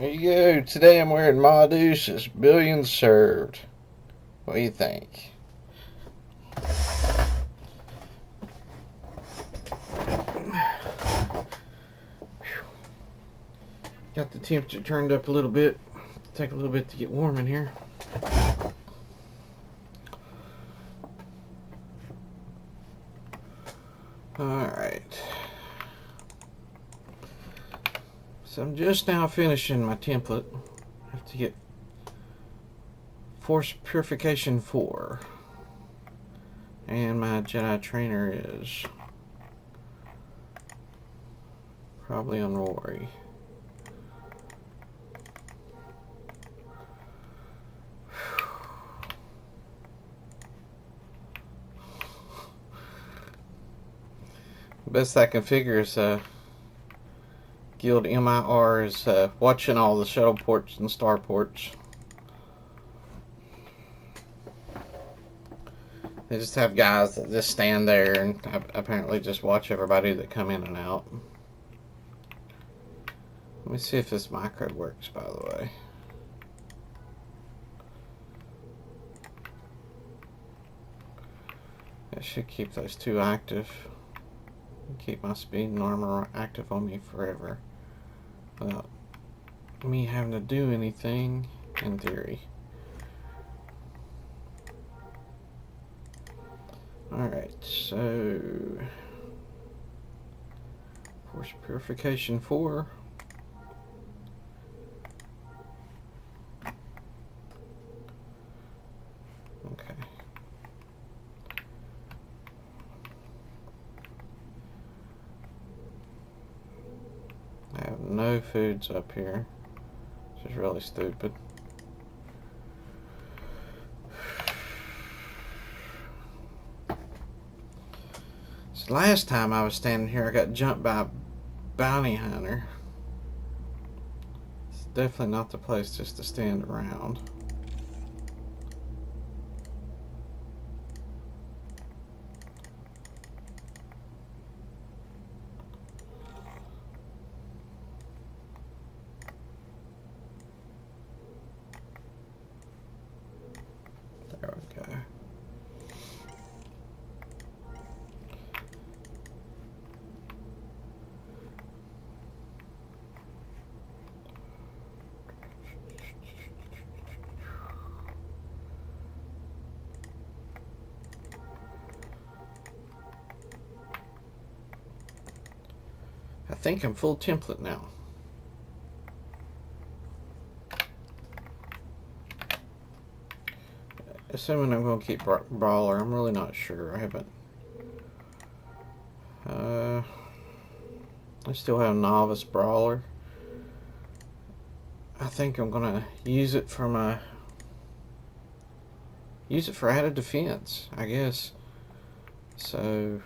There you go. Today I'm wearing Ma Deuce's Billions Served. What do you think? Got the temperature turned up a little bit. Take a little bit to get warm in here. Alright. So I'm just now finishing my template. I have to get Force Purification 4. And my Jedi trainer is probably on Rory. Best I can figure is Guild MIR is watching all the shuttle ports and star ports. They just have guys that just stand there and apparently just watch everybody that come in and out. Let me see if this micro works, by the way. I should keep those two active. Keep my speed and armor active on me forever without me having to do anything, in theory. Alright, so Force Purification 4. Okay. I have no foods up here, which is really stupid. So last time I was standing here, I got jumped by a bounty hunter. It's definitely not the place just to stand around. There we go. I think I'm full template now. Assuming I'm going to keep Brawler, I'm really not sure. I haven't. I still have Novice Brawler. I think I'm going to use it for my. Use it for added defense, I guess. So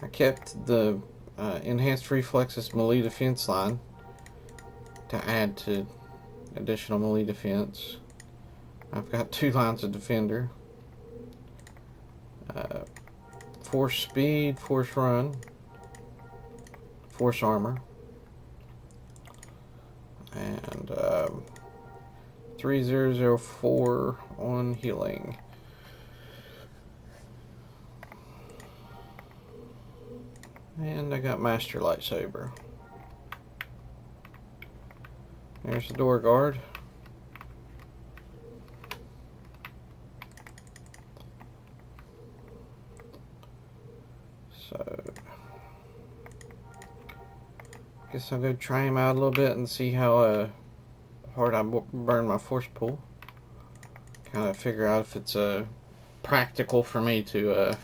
I kept the enhanced reflexes melee defense line to add to additional melee defense. I've got 2 lines of defender, force speed, force run, force armor, and 3004 on healing. And I got Master Lightsaber. There's the door guard. So, I guess I'll go try him out a little bit and see how hard I burn my force pull. Kind of figure out if it's practical for me to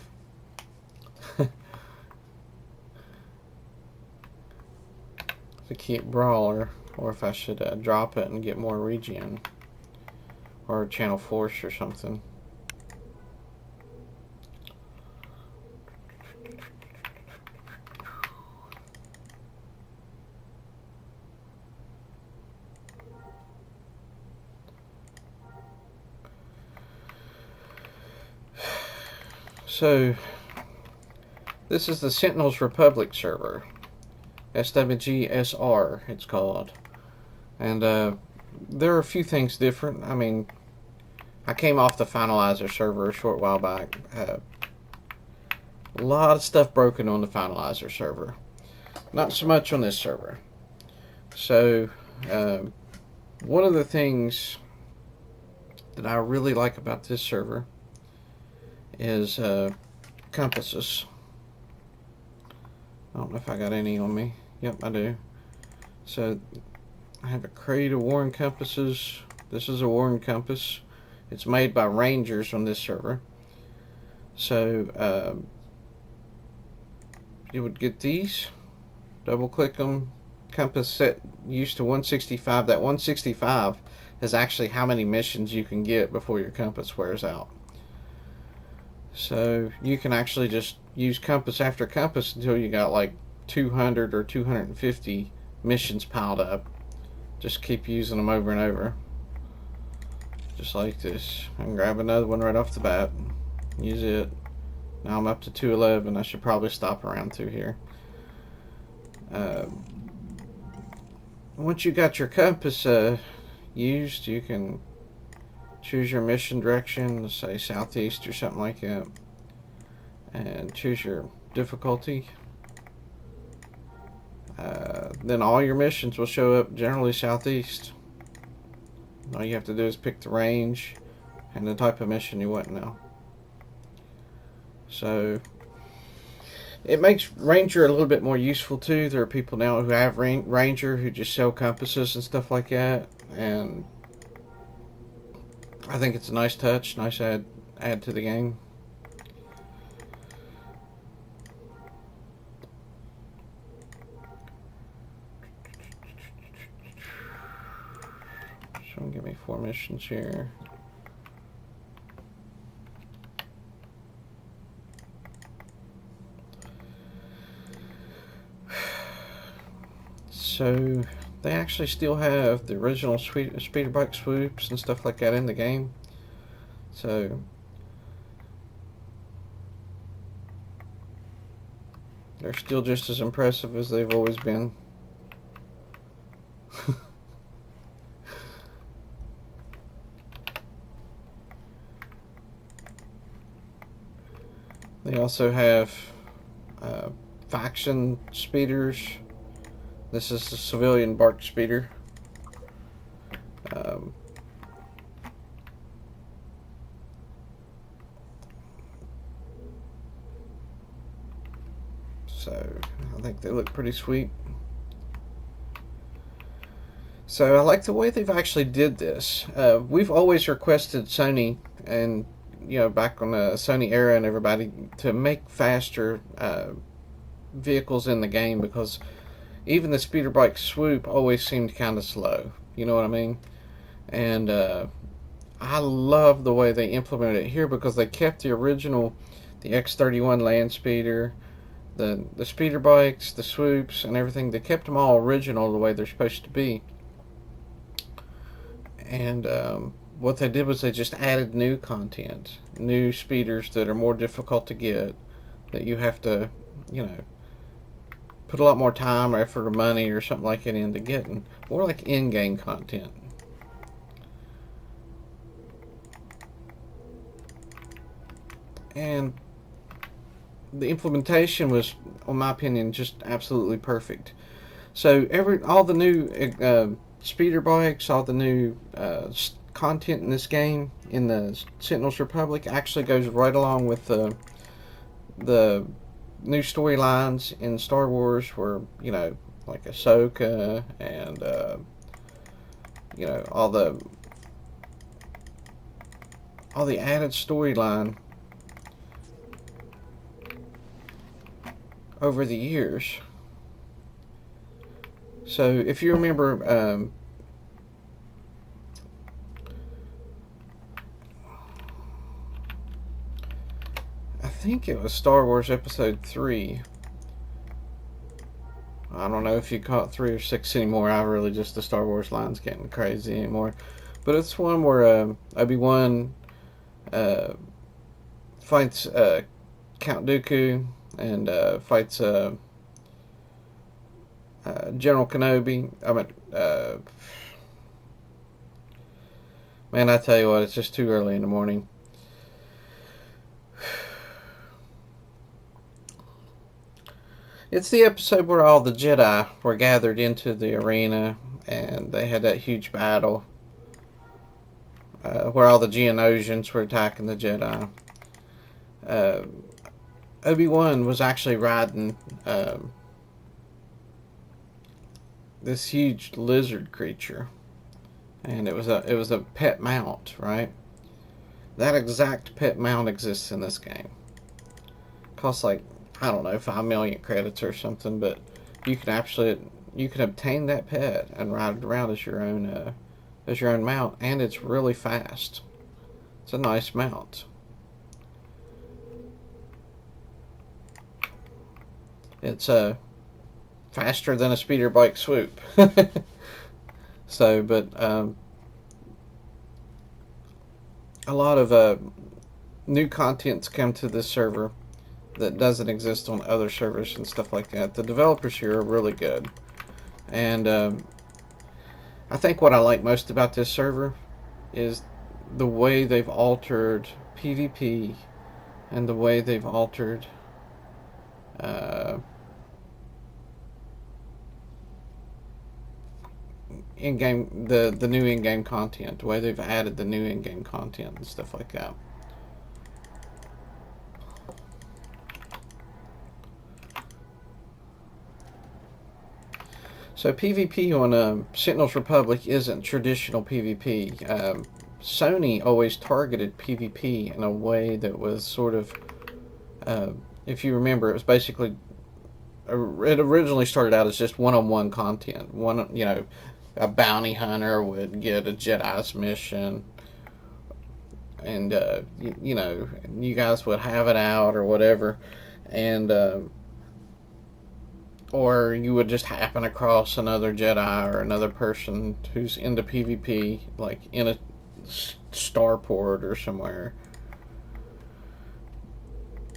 to keep Brawler, or if I should drop it and get more regen or channel force or something. So this is the Sentinels Republic server. SWG SR it's called. And there are a few things different. I mean, I came off the Finalizer server a short while back. A lot of stuff broken on the Finalizer server. Not so much on this server. So, one of the things that I really like about this server is compasses. I don't know if I got any on me. Yep, I do. So, I have a crate of Warren compasses. This is a Warren compass. It's made by Rangers on this server. So, you would get these, double click them, compass set used to 165. That 165 is actually how many missions you can get before your compass wears out. So you can actually just use compass after compass until you got like 200 or 250 missions piled up. Just keep using them over and over. Just like this. I can grab another one right off the bat. Use it. Now I'm up to 211. I should probably stop around through here. Once you got your compass used, you can choose your mission direction, let's say southeast or something like that, and choose your difficulty. Then all your missions will show up generally southeast. All you have to do is pick the range and the type of mission you want now. So it makes Ranger a little bit more useful too. There are people now who have Ranger who just sell compasses and stuff like that, and I think it's a nice touch, nice add to the game. So give me 4 missions here. So they actually still have the original speeder bike swoops and stuff like that in the game. So they're still just as impressive as they've always been. They also have faction speeders. This is the civilian bark speeder. So I think they look pretty sweet. So I like the way they've actually did this. We've always requested Sony, and back on the Sony era and everybody, to make faster vehicles in the game, because even the speeder bike swoop always seemed kind of slow. You know what I mean? And I love the way they implemented it here, because they kept the original, the X31 land speeder, the speeder bikes, the swoops, and everything. They kept them all original the way they're supposed to be. And what they did was they just added new content, new speeders that are more difficult to get, that you have to, put a lot more time or effort or money or something like that into getting. More like in-game content. And the implementation was, in my opinion, just absolutely perfect. So all the new speeder bikes, all the new content in this game, in the Sentinels Republic, actually goes right along with the new storylines in Star Wars, where like Ahsoka and all the added storyline over the years. So if you remember, I think it was Star Wars Episode 3. I don't know if you call it 3 or 6 anymore. I really just, the Star Wars line's getting crazy anymore. But it's one where Obi-Wan fights Count Dooku and fights General Kenobi. Man, I tell you what, it's just too early in the morning. It's the episode where all the Jedi were gathered into the arena and they had that huge battle where all the Geonosians were attacking the Jedi. Obi-Wan was actually riding this huge lizard creature, and it was a pet mount, right? That exact pet mount exists in this game. Costs like, I don't know, 5 million credits or something, but you can obtain that pet and ride it around as your own mount, and it's really fast. It's a nice mount. It's faster than a speeder bike swoop. So, but a lot of new content's come to this server that doesn't exist on other servers and stuff like that. The developers here are really good, and I think what I like most about this server is the way they've altered PvP and the way they've altered in-game the new in-game content, the way they've added the new in-game content and stuff like that. So PvP on Sentinels Republic isn't traditional PvP. Sony always targeted PvP in a way that was sort of, if you remember, it was basically, it originally started out as just one-on-one content. A bounty hunter would get a Jedi's mission, and you guys would have it out or whatever, and or you would just happen across another Jedi or another person who's into PvP, like in a starport or somewhere.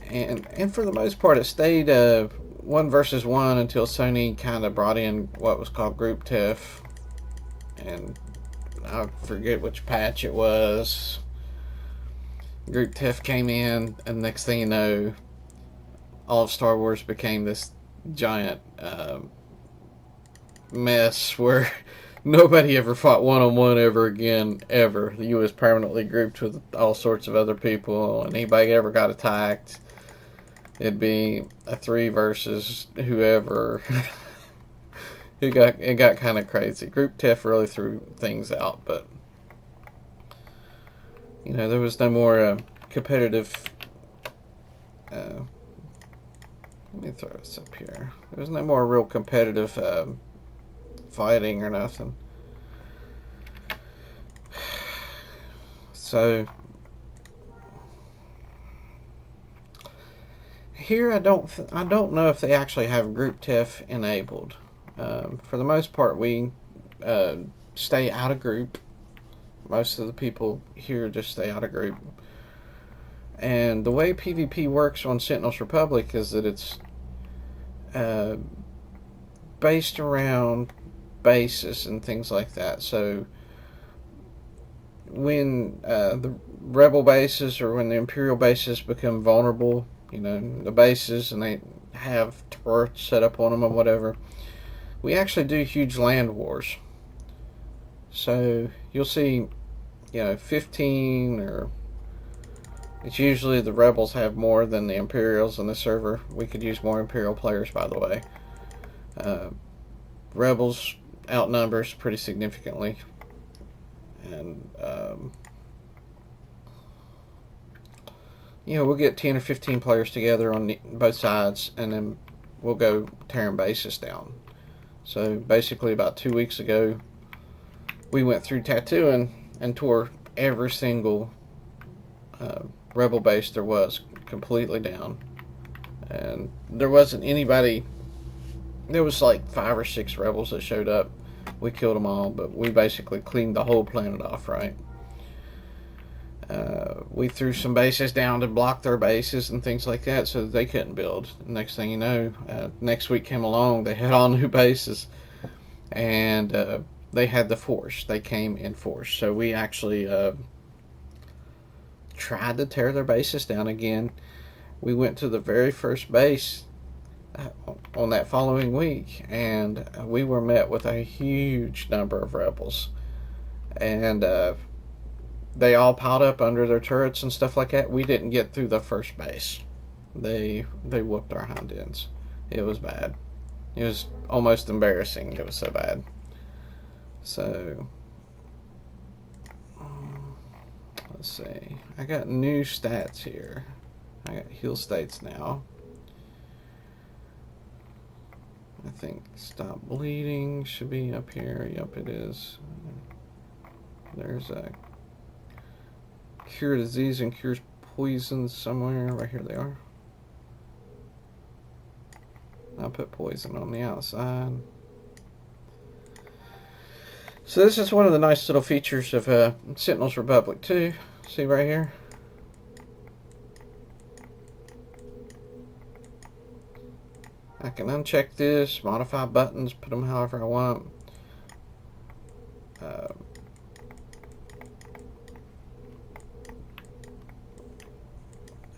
And for the most part, it stayed 1 versus 1 until Sony kind of brought in what was called group TIF, and I forget which patch it was. Group TIF came in, and next thing you know, all of Star Wars became this giant mess where nobody ever fought one-on-one ever again, ever. You was permanently grouped with all sorts of other people, and anybody ever got attacked, it'd be a 3 versus whoever. It got kind of crazy. Group TIF really threw things out, but there was no more competitive. Let me throw this up here. There was no more real competitive fighting or nothing. So here I don't know if they actually have group TIF enabled. For the most part, we stay out of group. Most of the people here just stay out of group. And the way PvP works on Sentinels Republic is that it's based around bases and things like that. So when the rebel bases or when the Imperial bases become vulnerable, the bases, and they have turrets set up on them or whatever, we actually do huge land wars. So you'll see, 15 or... It's usually the Rebels have more than the Imperials on the server. We could use more Imperial players, by the way. Rebels outnumbers pretty significantly. And, we'll get 10 or 15 players together on both sides, and then we'll go tearing bases down. So, basically, about 2 weeks ago, we went through Tatooine and tore every single rebel base there was completely down, and there wasn't anybody. There was like 5 or 6 rebels that showed up. We killed them all, but we basically cleaned the whole planet off, right? We threw some bases down to block their bases and things like that so that they couldn't build. Next thing you know, next week came along, they had all new bases, and they had the force. They came in force. So we actually tried to tear their bases down again. We went to the very first base on that following week, and we were met with a huge number of rebels. And they all piled up under their turrets and stuff like that. We didn't get through the first base. They whooped our hind ends. It was bad. It was almost embarrassing. It was so bad. So let's see. I got new stats here. I got heal states now. I think stop bleeding should be up here. Yep, it is. There's a cure disease and cures poison somewhere. Right here they are. I'll put poison on the outside. So this is one of the nice little features of Sentinels Republic 2. See right here? I can uncheck this, modify buttons, put them however I want.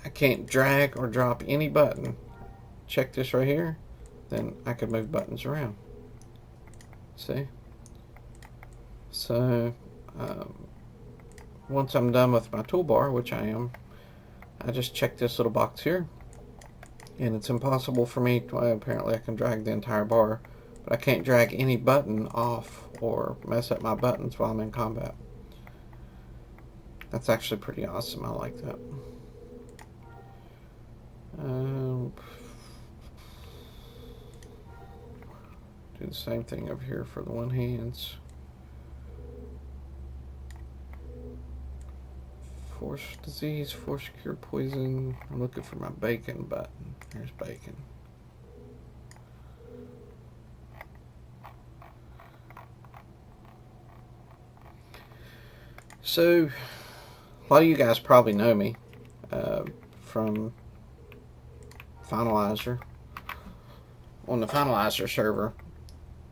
I can't drag or drop any button. Check this right here, then I can move buttons around. See? So once I'm done with my toolbar, which I am, I just check this little box here, and it's impossible for me to, well, apparently I can drag the entire bar, but I can't drag any button off or mess up my buttons while I'm in combat. That's actually pretty awesome. I like that. Do the same thing over here for the one hands. Force disease, force cure poison. I'm looking for my bacon button. There's bacon. So, a lot of you guys probably know me from Finalizer. On the Finalizer server,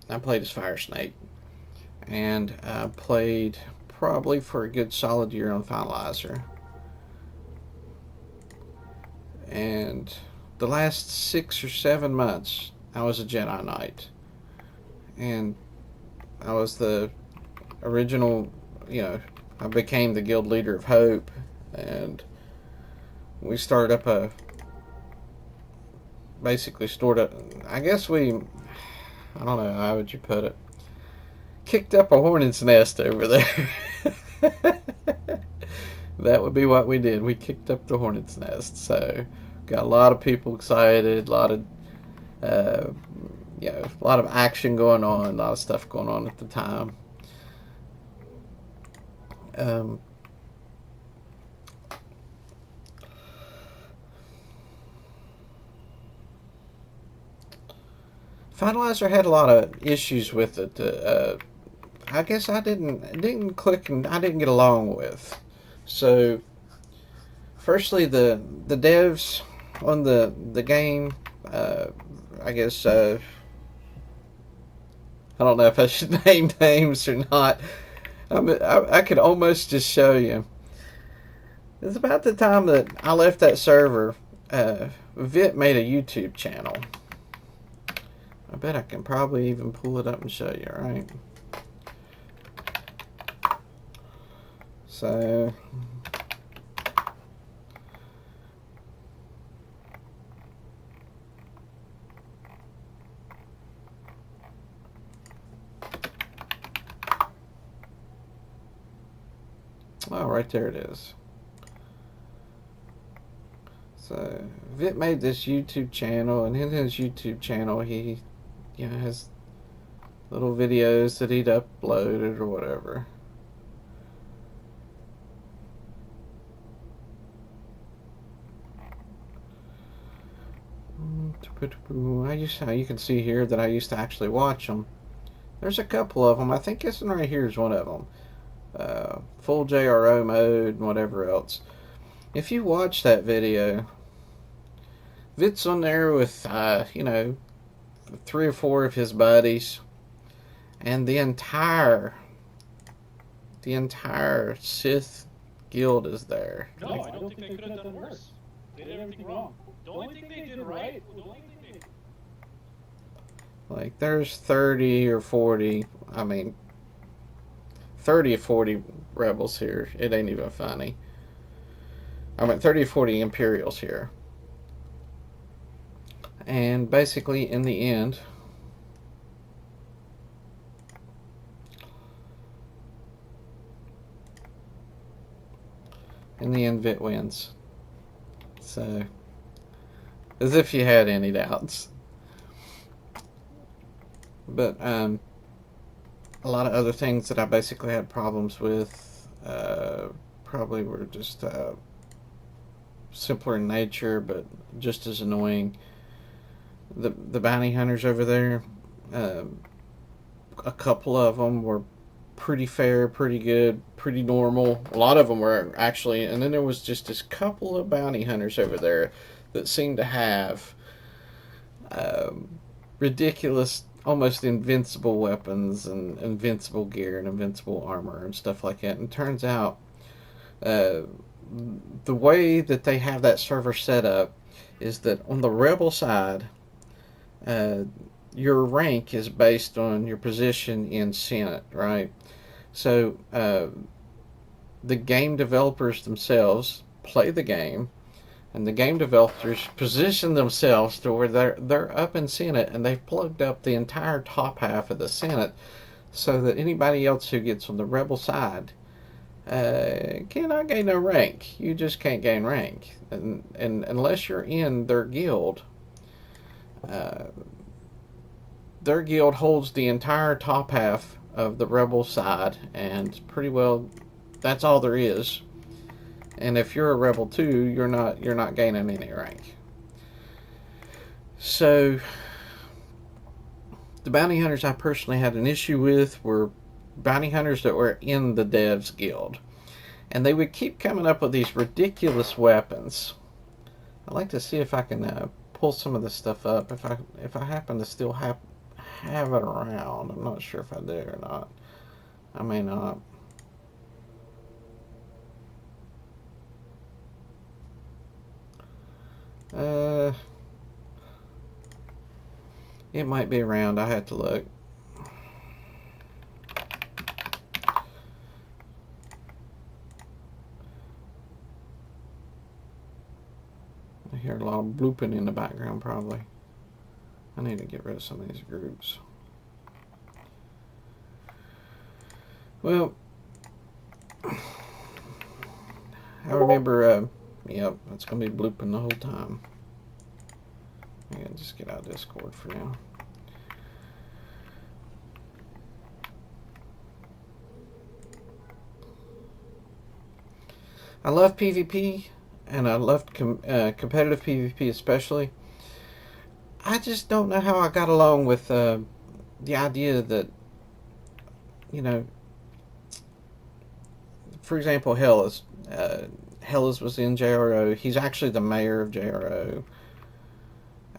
I played as FireSnake, and I played probably for a good solid year on Finalizer. And the last 6 or 7 months, I was a Jedi Knight, and I was the original, you know, I became the guild leader of Hope, and we started up a, basically stored up, I guess we, I don't know, how would you put it, kicked up a hornet's nest over there. That would be what we did. We kicked up the hornet's nest. So got a lot of people excited, a lot of you know, a lot of action going on, a lot of stuff going on at the time. Finalizer had a lot of issues with it. I guess I didn't click and I didn't get along with. So, firstly, the devs on the game, I guess I don't know if I should name names or not. I could almost just show you. It's about the time that I left that server. Vit made a YouTube channel. I bet I can probably even pull it up and show you, right? So, oh, right there it is. So, Vit made this YouTube channel, and in his YouTube channel, he, you know, has little videos that he'd uploaded or whatever. You can see here that I used to actually watch them. There's a couple of them. I think this one right here is one of them. Full JRO mode and whatever else. If you watch that video, Vit's on there with, you know, 3 or 4 of his buddies. And the entire Sith guild is there. No, I don't think they could have done worse. They did everything wrong. The only thing they did right, like, there's 30 or 40, I mean, 30 or 40 rebels here. It ain't even funny. I mean, 30 or 40 Imperials here. And basically, in the end, Vit wins. So, as if you had any doubts. But, a lot of other things that I basically had problems with, probably were just, simpler in nature, but just as annoying. The bounty hunters over there, a couple of them were pretty fair, pretty good, pretty normal. A lot of them were actually, and then there was just this couple of bounty hunters over there that seemed to have ridiculous, almost invincible weapons and invincible gear and invincible armor and stuff like that. And it turns out the way that they have that server set up is that on the rebel side, your rank is based on your position in Senate, right? So the game developers themselves play the game, and the game developers position themselves to where they're up in Senate, and they've plugged up the entire top half of the Senate so that anybody else who gets on the rebel side cannot gain no rank. You just can't gain rank, and unless you're in their guild. Their guild holds the entire top half of the rebel side, and pretty well that's all there is. And if you're a rebel too, you're not gaining any rank. So the bounty hunters I personally had an issue with were bounty hunters that were in the devs guild, and they would keep coming up with these ridiculous weapons. I'd like to see if I can pull some of this stuff up, if I happen to still have it around. I'm not sure if I do or not. I may not. It might be around. I had to look. I hear a lot of blooping in the background, probably. I need to get rid of some of these groups. Well, I remember, yep, it's going to be blooping the whole time. I gotta just get out of Discord for now. I love PvP, and I love competitive PvP especially. I just don't know how I got along with the idea that, you know, for example, Hellas. Hellas was in JRO. He's actually the mayor of JRO.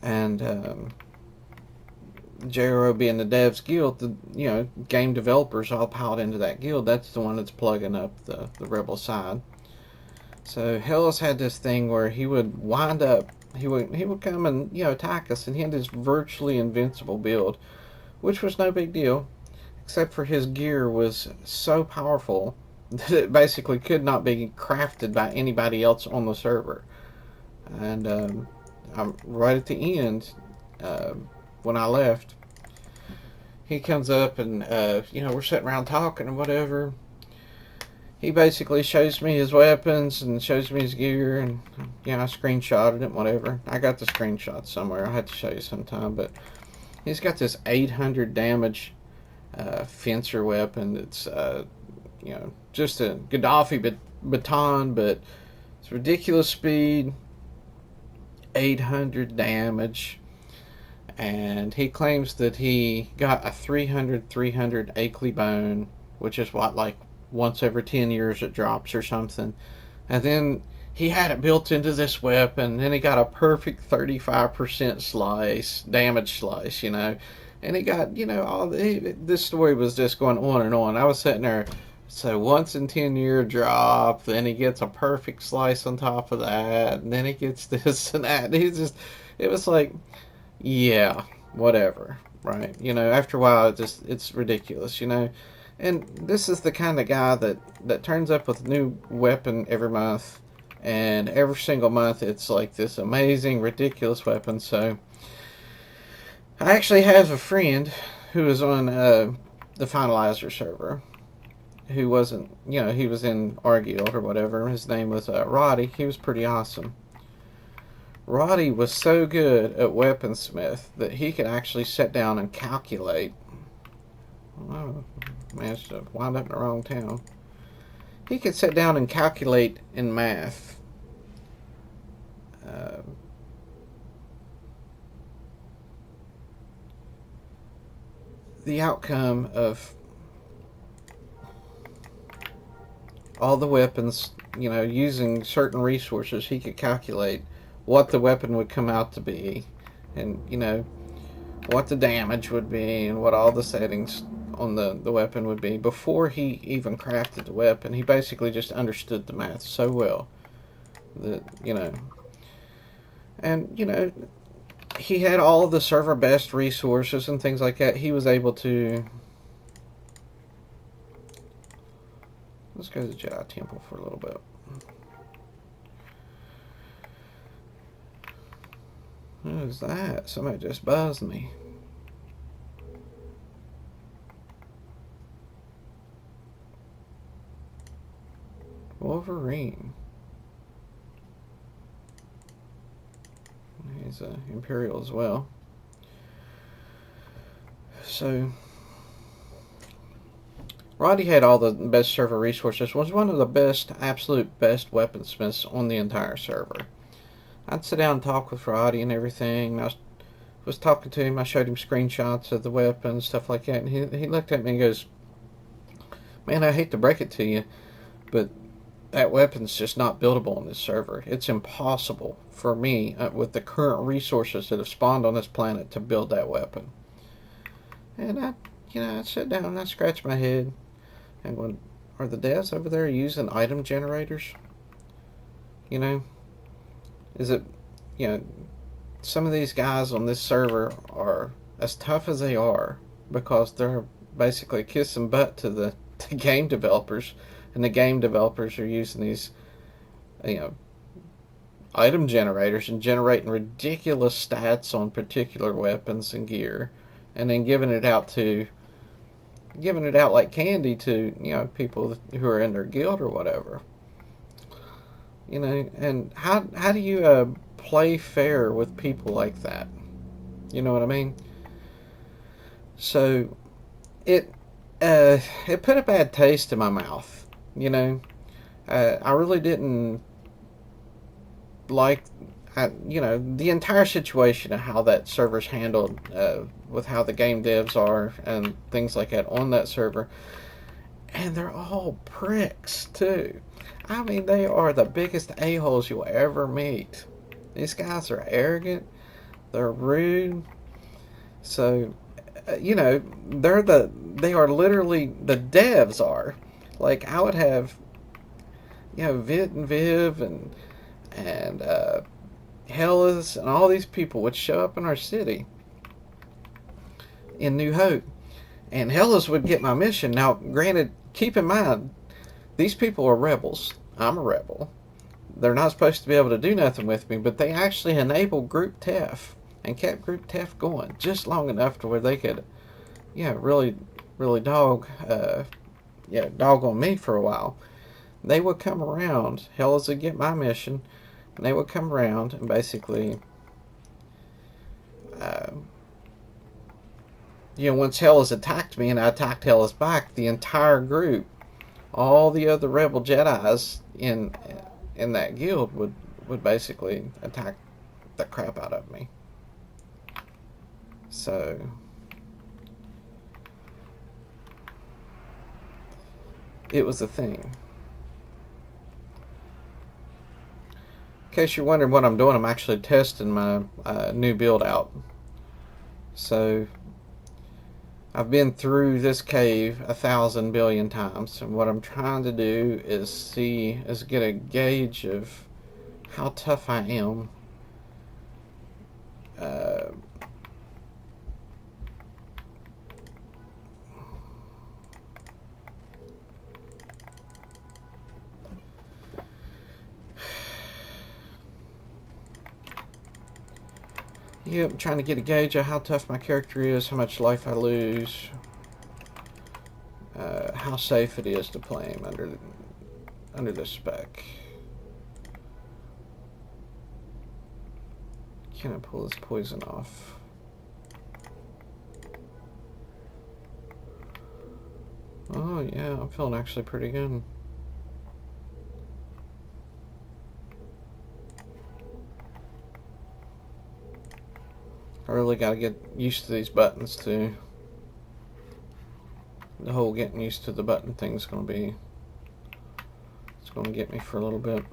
And JRO being the devs guild, the game developers all piled into that guild. That's the one that's plugging up the rebel side. So Hellas had this thing where he would wind up, he would come and attack us, and he had this virtually invincible build, which was no big deal, except for his gear was so powerful that it basically could not be crafted by anybody else on the server. And right at the end, when I left, he comes up and we're sitting around talking and whatever. He basically shows me his weapons and shows me his gear, and I screenshotted it, whatever. I got the screenshot somewhere. I'll have to show you sometime, but he's got this 800 damage fencer weapon that's just a Gaddafi baton, but it's ridiculous speed, 800 damage, and he claims that he got a 300 Akeley bone, which is what, like once every 10 years it drops or something. And then he had it built into this weapon, and he got a perfect 35% damage slice, And he got, you know, this story was just going on and on. I was sitting there, so once in 10-year drop, then he gets a perfect slice on top of that, and then he gets this and that. And he's just, it was like, yeah, whatever, right? You know, after a while, it's ridiculous, you know. And this is the kind of guy that turns up with a new weapon every month, and every single month it's like this amazing, ridiculous weapon. So I actually have a friend who was on the Finalizer server, who wasn't, you know, he was in our guild or whatever. His name was Roddy. He was pretty awesome. Roddy was so good at weaponsmith that he could actually sit down and calculate. Oh, managed to wind up in the wrong town. He could sit down and calculate in math the outcome of all the weapons, you know, using certain resources. He could calculate what the weapon would come out to be, and, you know, what the damage would be, and what all the settings on the weapon would be before he even crafted the weapon. He basically just understood the math so well that, you know, and, you know, he had all of the server best resources and things like that. He was able to, let's go to the Jedi Temple for a little bit. What is that? Somebody just buzzed me. Wolverine. He's an Imperial as well. So Roddy had all the best server resources, was one of the best, absolute best weaponsmiths on the entire server. I'd sit down and talk with Roddy and everything. I was talking to him. I showed him screenshots of the weapons, stuff like that. And he looked at me and goes, "Man, I hate to break it to you, but that weapon's just not buildable on this server. It's impossible for me, with the current resources that have spawned on this planet, to build that weapon." And I sit down and I scratch my head and went, are the devs over there using item generators? You know, is it, you know, some of these guys on this server are as tough as they are because they're basically kissing butt to the game developers, and the game developers are using these, you know, item generators and generating ridiculous stats on particular weapons and gear, and then giving it out like candy to, you know, people who are in their guild or whatever. You know, and how do you play fair with people like that? You know what I mean? So it put a bad taste in my mouth. You know, I really didn't like, you know, the entire situation of how that server's handled, with how the game devs are and things like that on that server. And they're all pricks too. I mean, they are the biggest a-holes you'll ever meet. These guys are arrogant. They're rude. So, you know, they are literally, the devs are. Like, I would have, you know, Vit and Viv and Hellas and all these people would show up in our city in New Hope, and Hellas would get my mission. Now, granted, keep in mind, these people are rebels. I'm a rebel. They're not supposed to be able to do nothing with me, but they actually enabled Group TEF and kept Group TEF going just long enough to where they could, yeah, really dog on me for a while. They would come around. Hellas would get my mission, and they would come around and basically, you know, once Hellas attacked me and I attacked Hellas back, the entire group, all the other rebel Jedis in that guild would basically attack the crap out of me. So it was a thing. In case you're wondering what I'm doing, I'm actually testing my new build out. So I've been through this cave 1,000 billion times, and what I'm trying to do is get a gauge of how tough I am. Yep, I'm trying to get a gauge of how tough my character is, how much life I lose, how safe it is to play him under the spec. Can I pull this poison off? Oh yeah, I'm feeling actually pretty good. I really gotta get used to these buttons too. The whole getting used to the button thing's gonna be, it's gonna get me for a little bit.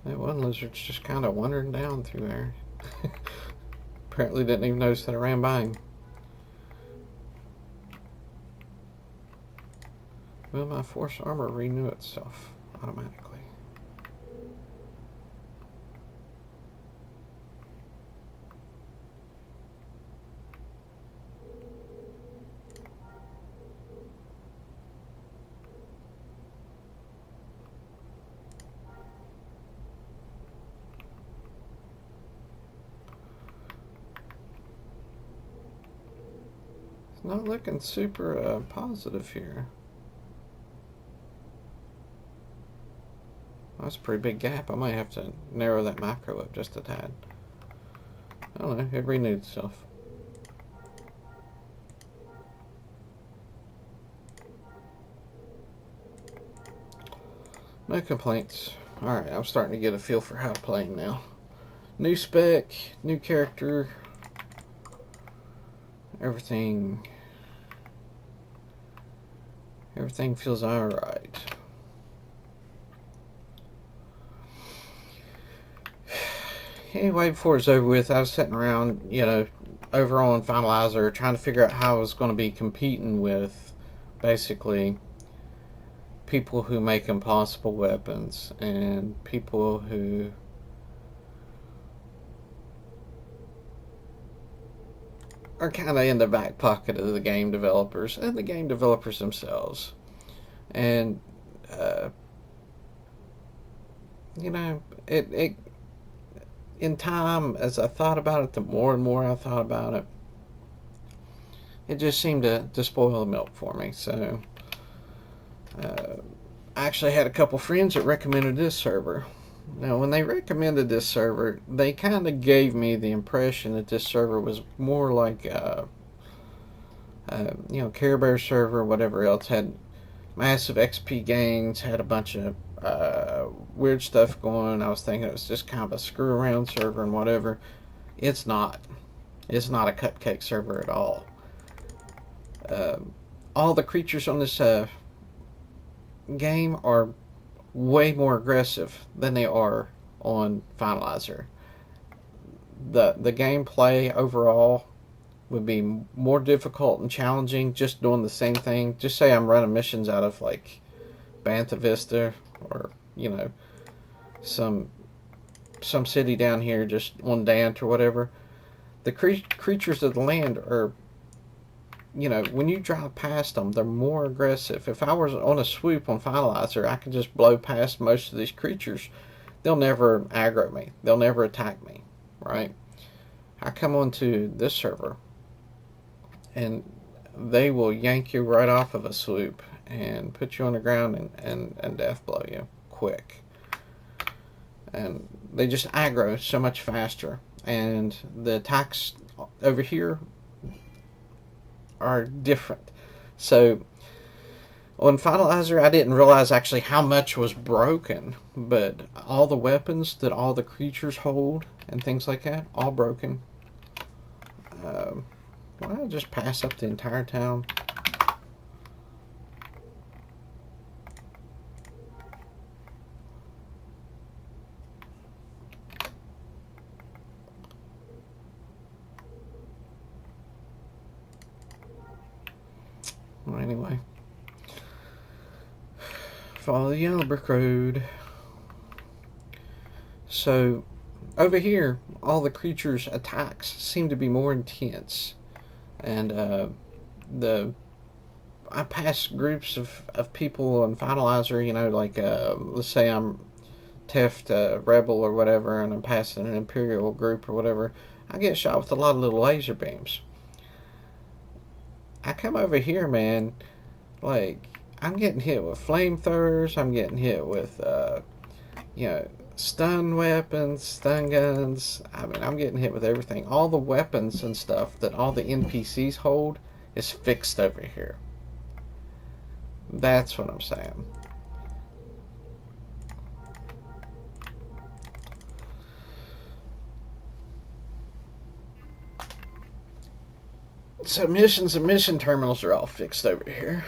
That one lizard's just kind of wandering down through there. Apparently didn't even notice that I ran by him. Will my force armor renew itself automatically? It's not looking super positive here. That's a pretty big gap. I might have to narrow that macro up just a tad. I don't know, it renewed itself. No complaints. Alright, I'm starting to get a feel for how to play him now. New spec, new character. Everything feels alright. Anyway, before it's over with, I was sitting around, you know, over on Finalizer trying to figure out how I was going to be competing with basically people who make impossible weapons and people who are kind of in the back pocket of the game developers and the game developers themselves. And, you know, it in time, as I thought about it, the more and more I thought about it, it just seemed to spoil the milk for me. So, I actually had a couple friends that recommended this server. Now, when they recommended this server, they kind of gave me the impression that this server was more like, you know, Care Bear server, whatever else, had massive XP gains, had a bunch of weird stuff going. I was thinking it was just kind of a screw around server and whatever. It's not. It's not a cupcake server at all. All the creatures on this game are way more aggressive than they are on Finalizer. The gameplay overall would be more difficult and challenging just doing the same thing. Just say I'm running missions out of like Bantha Vista or, you know, some city down here just on Dant or whatever. The creatures of the land are, you know, when you drive past them, they're more aggressive. If I was on a swoop on Finalizer, I could just blow past most of these creatures. They'll never aggro me. They'll never attack me, right? I come onto this server, and they will yank you right off of a swoop and put you on the ground and death blow you quick. And they just aggro so much faster. And the attacks over here are different. So on Finalizer, I didn't realize actually how much was broken, but all the weapons that all the creatures hold and things like that, all broken. Why don't I just pass up the entire town? Well, anyway. Follow the yellow brick road. So, over here, all the creatures' attacks seem to be more intense. And I pass groups of people on Finalizer, you know, like, let's say I'm Teft Rebel or whatever, and I'm passing an Imperial group or whatever. I get shot with a lot of little laser beams. I come over here, man, like, I'm getting hit with flamethrowers, I'm getting hit with, you know, stun weapons, stun guns. I mean, I'm getting hit with everything. All the weapons and stuff that all the NPCs hold is fixed over here. That's what I'm saying. So missions and mission terminals are all fixed over here.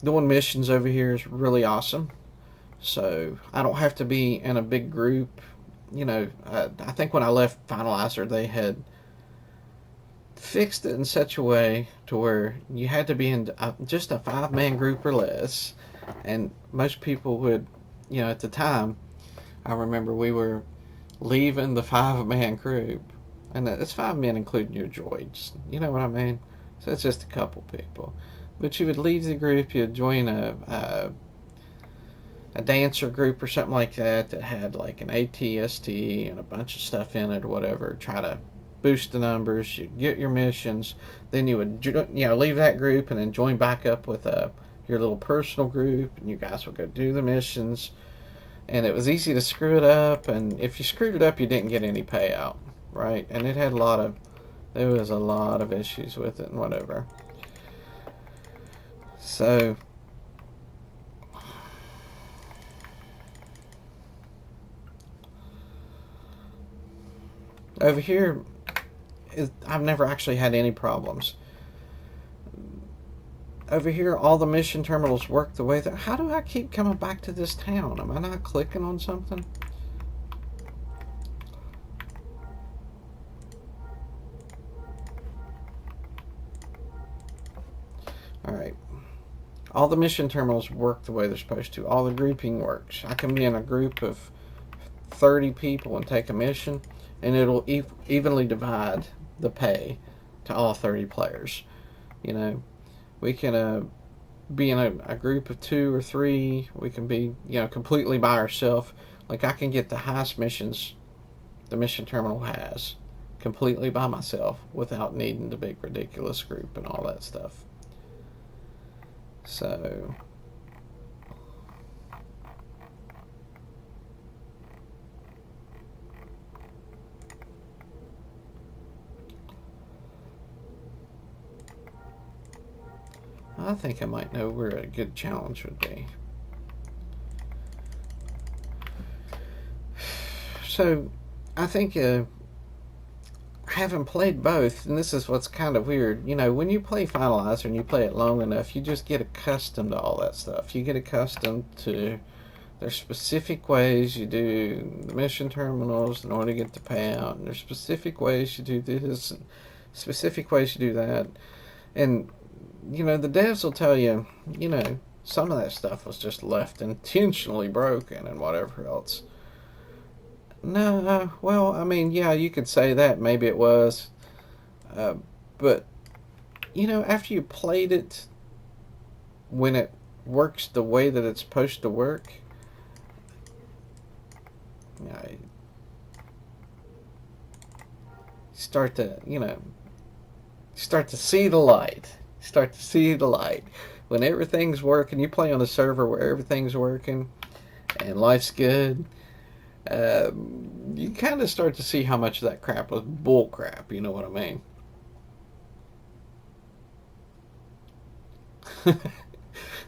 Doing missions over here is really awesome. So I don't have to be in a big group. You know, I think when I left Finalizer, they had fixed it in such a way to where you had to be in just a 5-man group or less. And most people would, you know, at the time, I remember we were leaving the 5-man group. And it's 5 men including your droids. You know what I mean? So it's just a couple people. But you would leave the group, you'd join a dancer group or something like that had like an ATST and a bunch of stuff in it or whatever. Try to boost the numbers, you'd get your missions. Then you would, you know, leave that group and then join back up with your little personal group, and you guys would go do the missions. And it was easy to screw it up, and if you screwed it up, you didn't get any payout, right? And there was a lot of issues with it and whatever. So, over here, I've never actually had any problems. Over here, all the mission terminals work the way that... How do I keep coming back to this town? Am I not clicking on something? Alright. All the mission terminals work the way they're supposed to. All the grouping works. I can be in a group of 30 people and take a mission, and it'll evenly divide the pay to all 30 players. You know, we can be in a group of 2 or 3. We can be, you know, completely by ourselves. Like, I can get the highest missions the mission terminal has completely by myself without needing the big ridiculous group and all that stuff. So, I think I might know where a good challenge would be. So, I think having played both, and this is what's kind of weird, you know, when you play Finalizer and you play it long enough, you just get accustomed to all that stuff. You get accustomed to there's specific ways you do the mission terminals in order to get the payout, and there's specific ways you do this, and specific ways you do that. And, you know, the devs will tell you, you know, some of that stuff was just left intentionally broken and whatever else. No, well, I mean, yeah, you could say that. Maybe it was. But, you know, after you played it, when it works the way that it's supposed to work, you know, you start to, you know, start to see the light. Start to see the light. When everything's working, you play on a server where everything's working and life's good, you kind of start to see how much of that crap was bull crap, you know what I mean?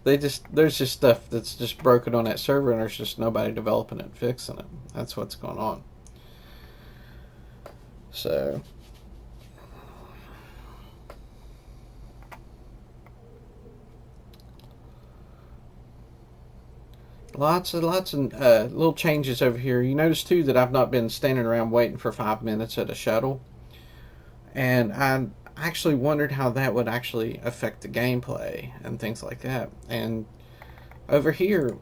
There's just stuff that's just broken on that server, and there's just nobody developing it and fixing it. That's what's going on. So, lots of little changes over here. You notice too that I've not been standing around waiting for 5 minutes at a shuttle, and actually wondered how that would actually affect the gameplay and things like that. And over here,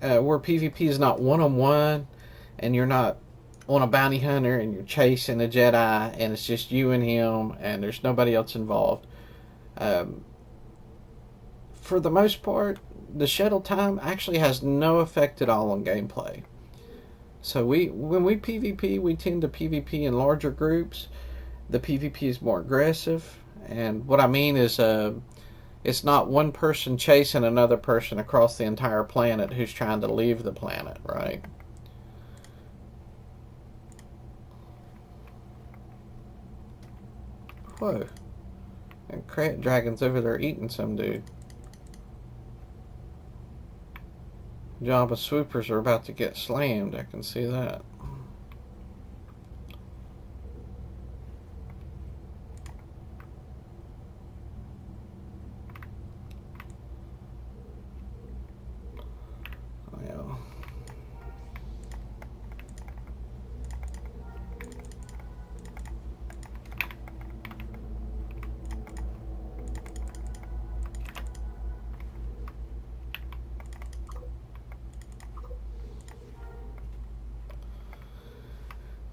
where PvP is not one-on-one, and you're not on a bounty hunter and you're chasing a Jedi, and it's just you and him, and there's nobody else involved. For the most part, the shuttle time actually has no effect at all on gameplay. So when we PvP, we tend to PvP in larger groups. The PvP is more aggressive, and what I mean is, it's not one person chasing another person across the entire planet who's trying to leave the planet, right? Whoa. And Crate Dragon's over there eating some dude. Jabba swoopers are about to get slammed, I can see that.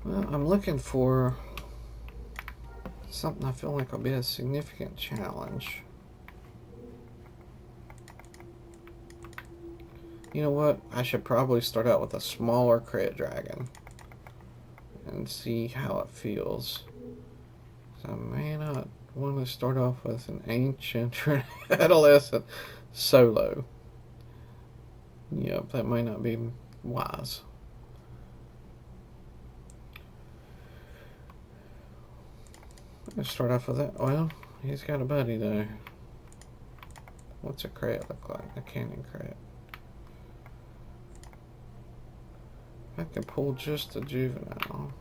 Well, I'm looking for something I feel like will be a significant challenge. You know what? I should probably start out with a smaller Crate Dragon and see how it feels. So I may not want to start off with an ancient adolescent solo. Yep, that might not be wise. Let's start off with that. Well, he's got a buddy though. What's a crate look like? A cannon crate. I can pull just a juvenile.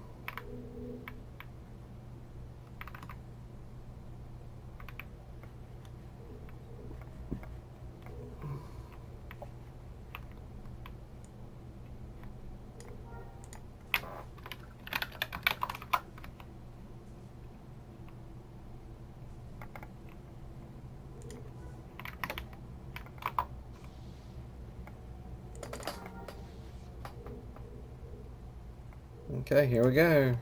Okay, here we go.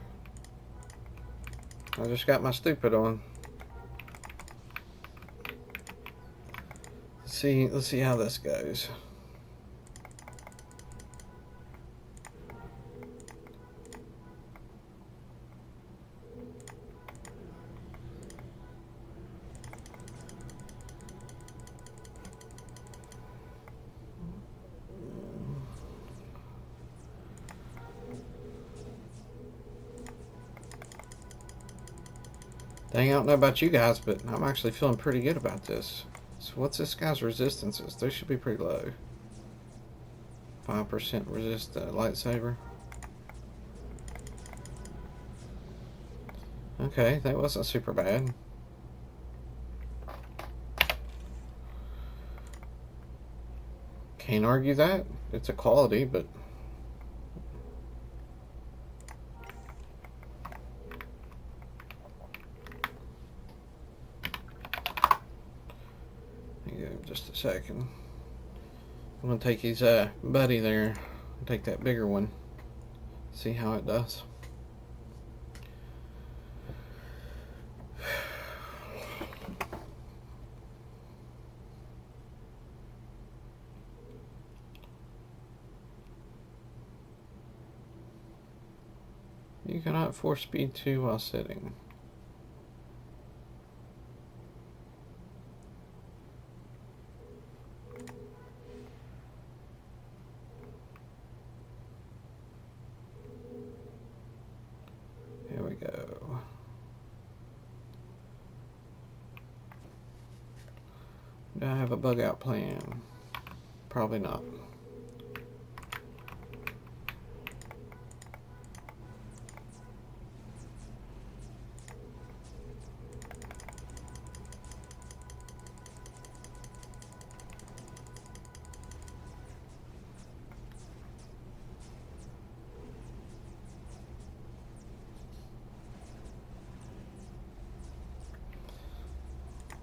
I just got my stupid on. Let's see how this goes. Dang, I don't know about you guys, but I'm actually feeling pretty good about this. So what's this guy's resistances? They should be pretty low. 5% resist lightsaber. Okay, that wasn't super bad. Can't argue that. It's a quality, but... Just a second. I'm gonna take his buddy there and take that bigger one. See how it does. You cannot force speed 2 while sitting. Here we go. Do I have a bug out plan? Probably not.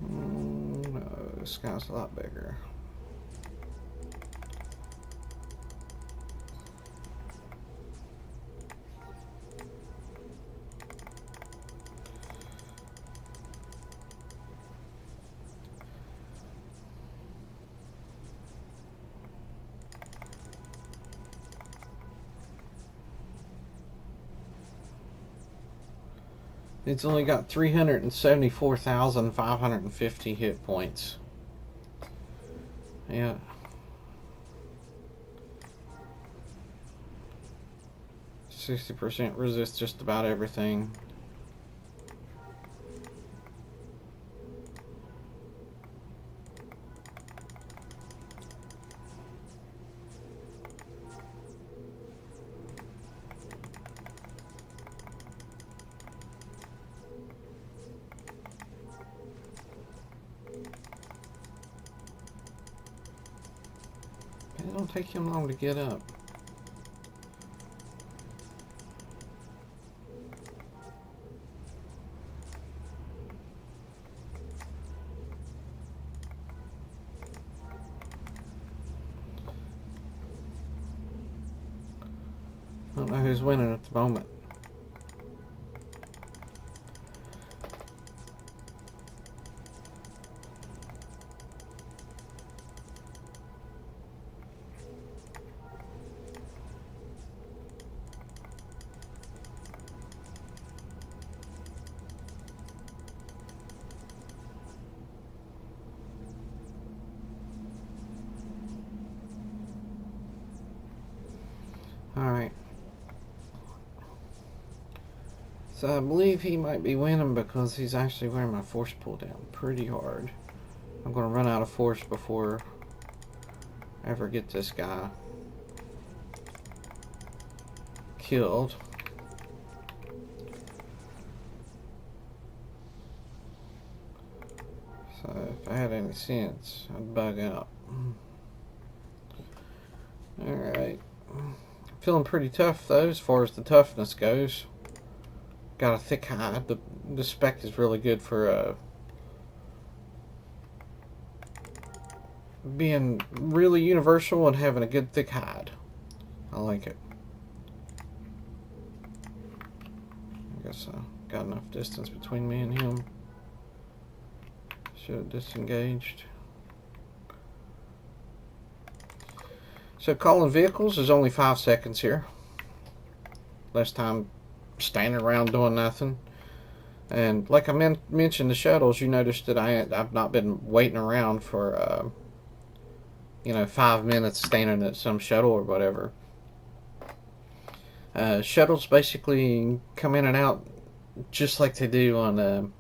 No, this guy's a lot bigger. It's only got 374,550 hit points. Yeah. %60% resist just about everything. It don't take him long to get up. I don't know who's winning at the moment. Alright. So I believe he might be winning because he's actually wearing my force pull down pretty hard. I'm going to run out of force before I ever get this guy killed. So if I had any sense, I'd bug out. Alright. Feeling pretty tough though as far as the toughness goes. Got a thick hide. The spec is really good for being really universal and having a good thick hide. I like it. I guess I got enough distance between me and him. Should have disengaged. So calling vehicles is only 5 seconds here. Less time standing around doing nothing. And like I mentioned the shuttles, you noticed that I've not been waiting around for 5 minutes standing at some shuttle or whatever. Shuttles basically come in and out just like they do on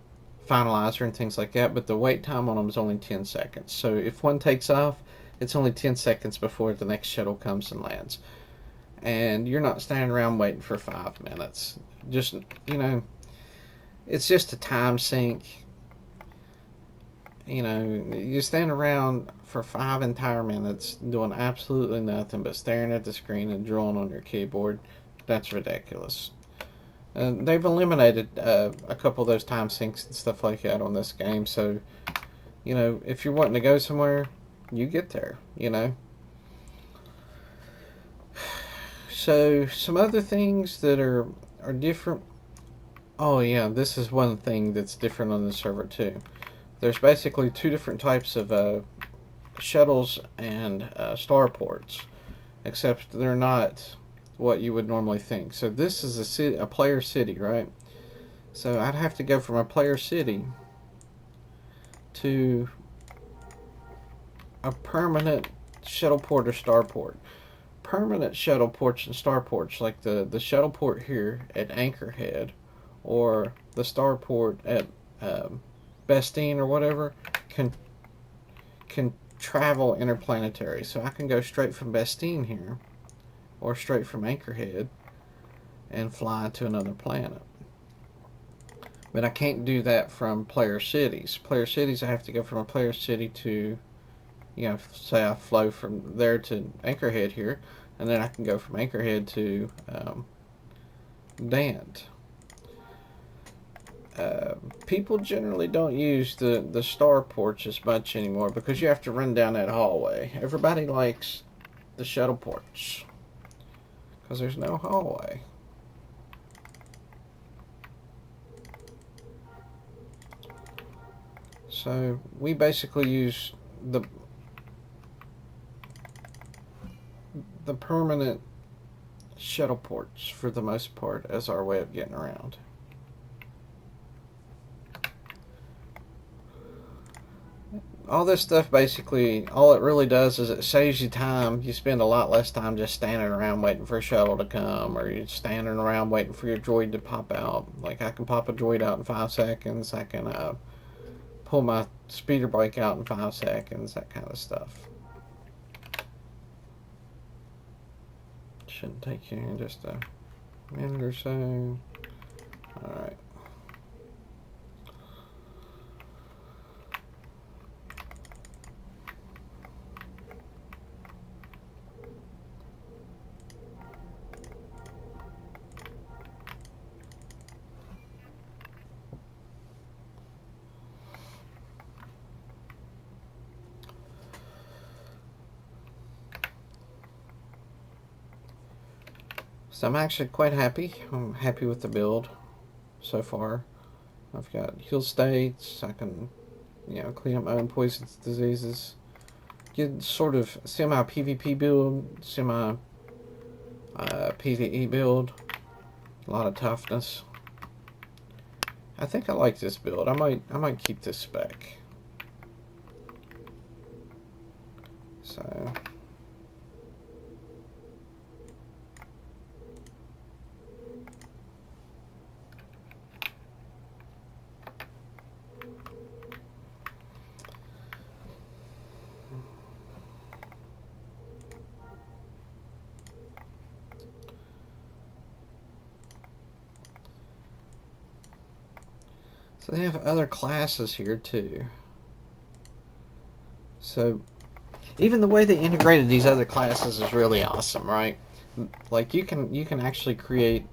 Finalizer and things like that, but the wait time on them is only 10 seconds. So if one takes off, it's only 10 seconds before the next shuttle comes and lands. And you're not standing around waiting for 5 minutes. Just, it's just a time sink. You stand around for 5 entire minutes doing absolutely nothing but staring at the screen and drawing on your keyboard. That's ridiculous. They've eliminated a couple of those time sinks and stuff like that on this game, so if you're wanting to go somewhere, you get there. So some other things that are different. Oh yeah, this is one thing that's different on the server too. There's basically 2 different types of shuttles and starports, except they're not what you would normally think. So this is a player city, right? So I'd have to go from a player city to a permanent shuttle port or starport. Permanent shuttle ports and starports, like the shuttle port here at Anchorhead, or the starport at Bestine or whatever, can travel interplanetary. So I can go straight from Bestine here, or straight from Anchorhead, and fly to another planet. But I can't do that from player cities. Player cities, I have to go from a player city to, say I flow from there to Anchorhead here, and then I can go from Anchorhead to Dant. people generally don't use the starports as much anymore because you have to run down that hallway. Everybody likes the shuttle ports because there's no hallway. So we basically use the permanent shuttle ports for the most part as our way of getting around. All this stuff basically, all it really does is it saves you time. You spend a lot less time just standing around waiting for a shuttle to come, or you're standing around waiting for your droid to pop out. Like, I can pop a droid out in 5 seconds. I can pull my speeder bike out in 5 seconds, that kind of stuff. Shouldn't take you in just a minute or so. Alright. So I'm actually quite happy. I'm happy with the build so far. I've got heal states. I can, clean up my own poisons, diseases. Get sort of semi-PvP build, semi-PvE build. A lot of toughness. I think I like this build. I might keep this spec. So. So they have other classes here too. So even the way they integrated these other classes is really awesome, right? Like you can actually create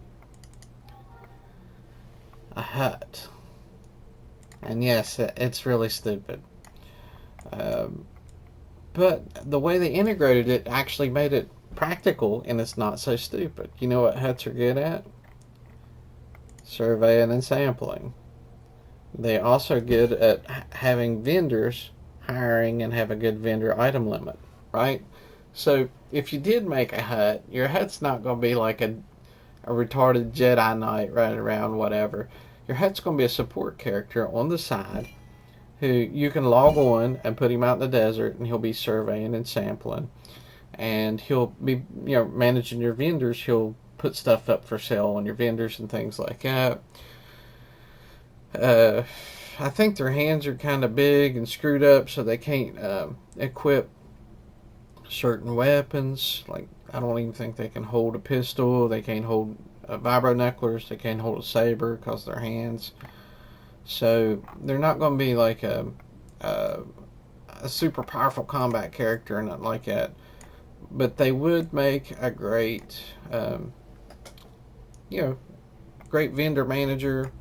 a hut. And yes, it's really stupid. But the way they integrated it actually made it practical, and it's not so stupid. You know what huts are good at? Surveying and sampling. They also are good at having vendors, hiring, and have a good vendor item limit, right? So if you did make a hut, your hut's not going to be like a retarded Jedi Knight running around, whatever. Your hut's going to be a support character on the side who you can log on and put him out in the desert, and he'll be surveying and sampling. And he'll be, managing your vendors. He'll put stuff up for sale on your vendors and things like that. I think their hands are kind of big and screwed up, so they can't equip certain weapons. Like, I don't even think they can hold a pistol. They can't hold vibro knucklers. They can't hold a saber because of their hands. So they're not going to be like a super powerful combat character or nothing like that. But they would make a great, great vendor manager.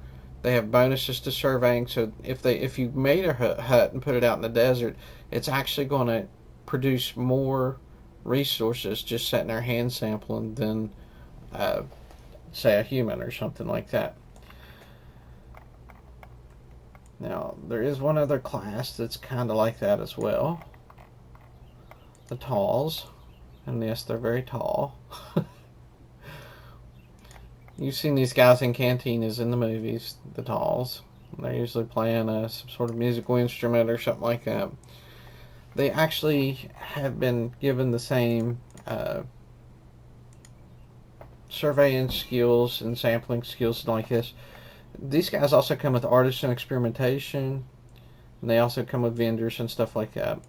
They have bonuses to surveying. So if you made a hut and put it out in the desert, it's actually going to produce more resources just sitting there hand sampling than, say, a human or something like that. Now, there is one other class that's kind of like that as well. The talls. And yes, they're very tall. You've seen these guys in cantinas in the movies, the talls. They're usually playing some sort of musical instrument or something like that. They actually have been given the same surveying skills and sampling skills like this. These guys also come with artisan experimentation, and they also come with vendors and stuff like that.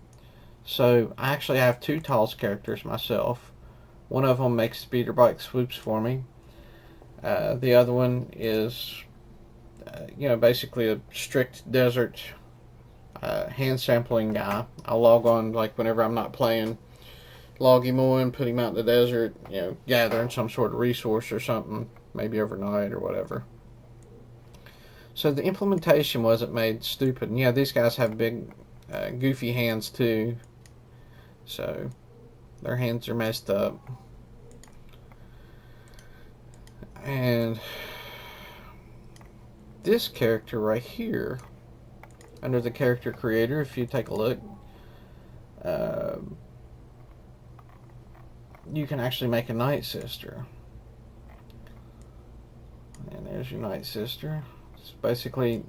So I actually have 2 talls characters myself. One of them makes speeder bike swoops for me. The other one is, basically a strict desert hand sampling guy. I'll log on like whenever I'm not playing, log him on, put him out in the desert, gathering some sort of resource or something, maybe overnight or whatever. So the implementation wasn't made stupid. And yeah, these guys have big, goofy hands too. So their hands are messed up. And this character right here, under the character creator, if you take a look, you can actually make a Night Sister. And there's your Night Sister. It's basically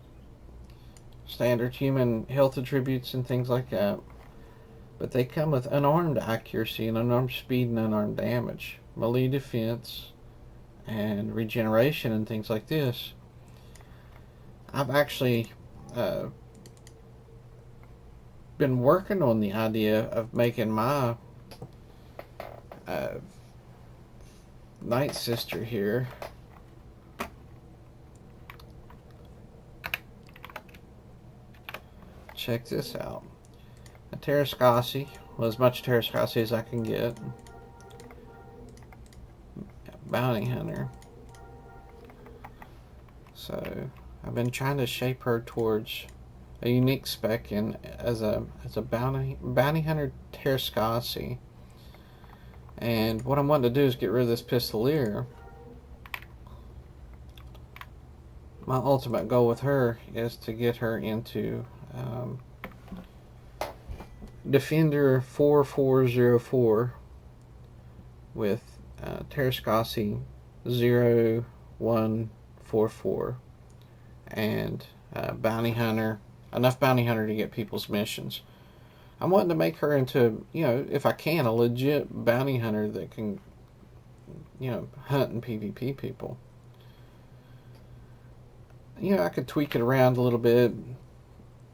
standard human health attributes and things like that. But they come with unarmed accuracy and unarmed speed and unarmed damage, melee defense, and regeneration and things like this. I've actually been working on the idea of making my Night Sister here check this out. A Terrascasi, well, as much Terrascasi as I can get. Bounty Hunter. So I've been trying to shape her towards a unique spec in as a bounty hunter Terrascasi. And what I'm wanting to do is get rid of this Pistolier. My ultimate goal with her is to get her into Defender 4404 with Terrascasi 0144 and Bounty Hunter, enough Bounty Hunter to get people's missions. I'm wanting to make her into, you know, if I can, a legit Bounty Hunter that can, you know, hunt and PvP people. You know, I could tweak it around a little bit,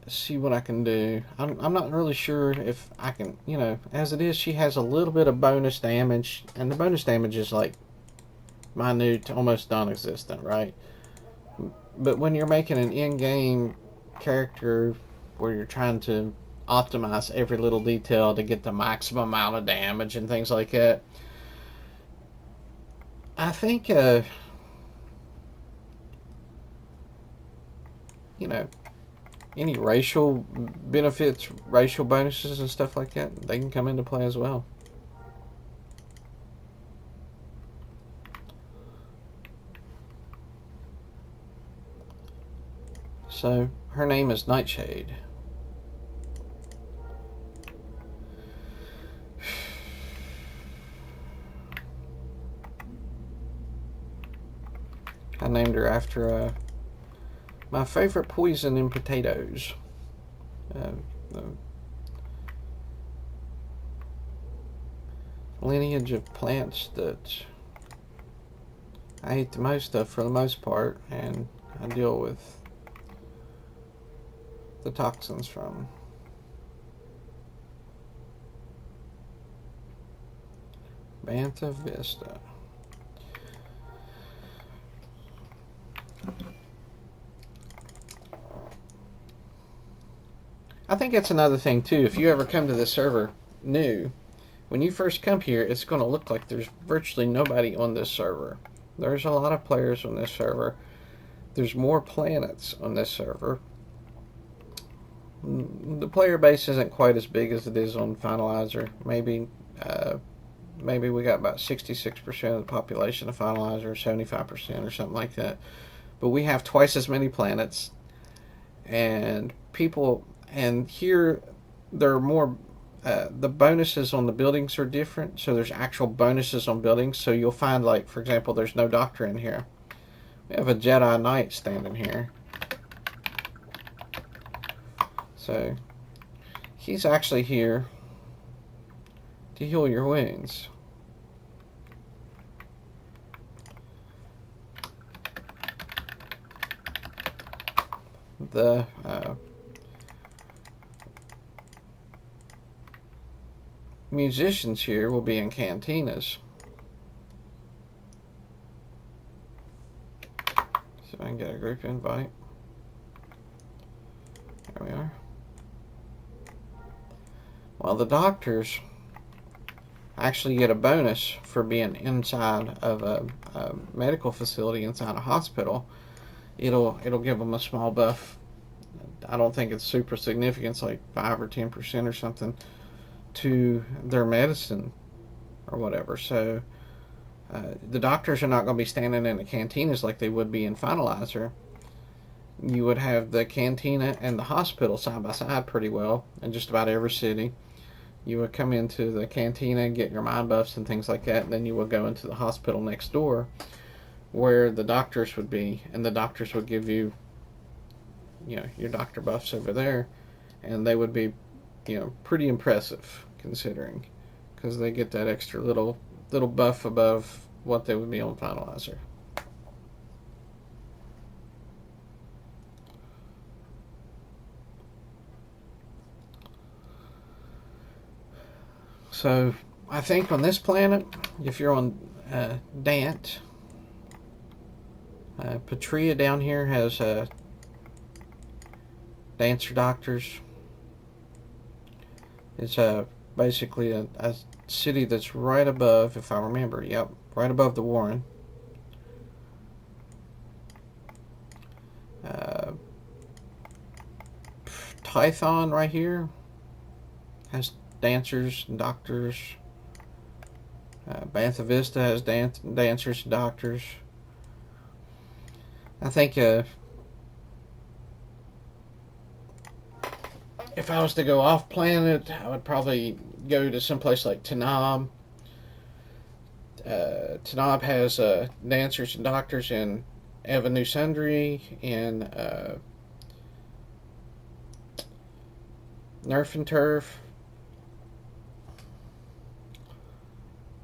see what I can do. I'm not really sure if I can, you know, as it is, she has a little bit of bonus damage, and the bonus damage is like minute, almost non-existent, right? But when you're making an in-game character where you're trying to optimize every little detail to get the maximum amount of damage and things like that, I think, you know, any racial benefits, racial bonuses and stuff like that, they can come into play as well. So her name is Nightshade. I named her after my favorite poison in potatoes. The lineage of plants that I eat the most of for the most part, and I deal with the toxins from. Bantha Vista. I think that's another thing too. If you ever come to the server new, when you first come here, it's going to look like there's virtually nobody on this server. There's a lot of players on this server. There's more planets on this server. The player base isn't quite as big as it is on Finalizer. Maybe we got about 66% of the population of Finalizer, 75% or something like that. But we have twice as many planets, and people. And here, there are more, the bonuses on the buildings are different, so there's actual bonuses on buildings. So you'll find, like, for example, there's no doctor in here. We have a Jedi Knight standing here. So, he's actually here to heal your wounds. The, musicians here will be in cantinas. See if I can get a group invite. There we are. Well, the doctors actually get a bonus for being inside of a medical facility, inside a hospital. it'll give them a small buff. I don't think it's super significant. It's like 5 or 10% or something to their medicine or whatever. So the doctors are not going to be standing in the cantinas like they would be in Finalizer. You would have the cantina and the hospital side by side pretty well in just about every city. You would come into the cantina and get your mind buffs and things like that, and then you would go into the hospital next door where the doctors would be, and the doctors would give you, your doctor buffs over there, and they would be, pretty impressive considering, because they get that extra little buff above what they would be on Finalizer. So I think on this planet, if you're on Dant, Patria down here has Dancer Doctors. It's basically a city that's right above, if I remember, yep, right above the Warren. Tython right here has dancers and doctors. Bantha Vista has dancers and doctors. I think if I was to go off planet, I would probably go to someplace like Tanab. Tanab has dancers and doctors in Avenue Sundry and Nerf and Turf.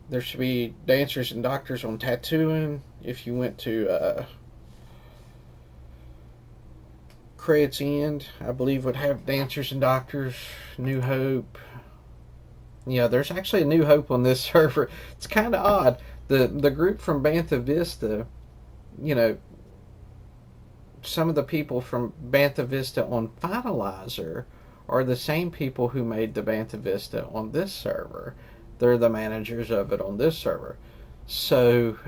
There should be dancers and doctors on Tatooine. If you went to Craig's End, I believe would have dancers and doctors. New Hope. Yeah, there's actually a New Hope on this server. It's kind of odd. The group from Bantha Vista, some of the people from Bantha Vista on Finalizer are the same people who made the Bantha Vista on this server. They're the managers of it on this server. So,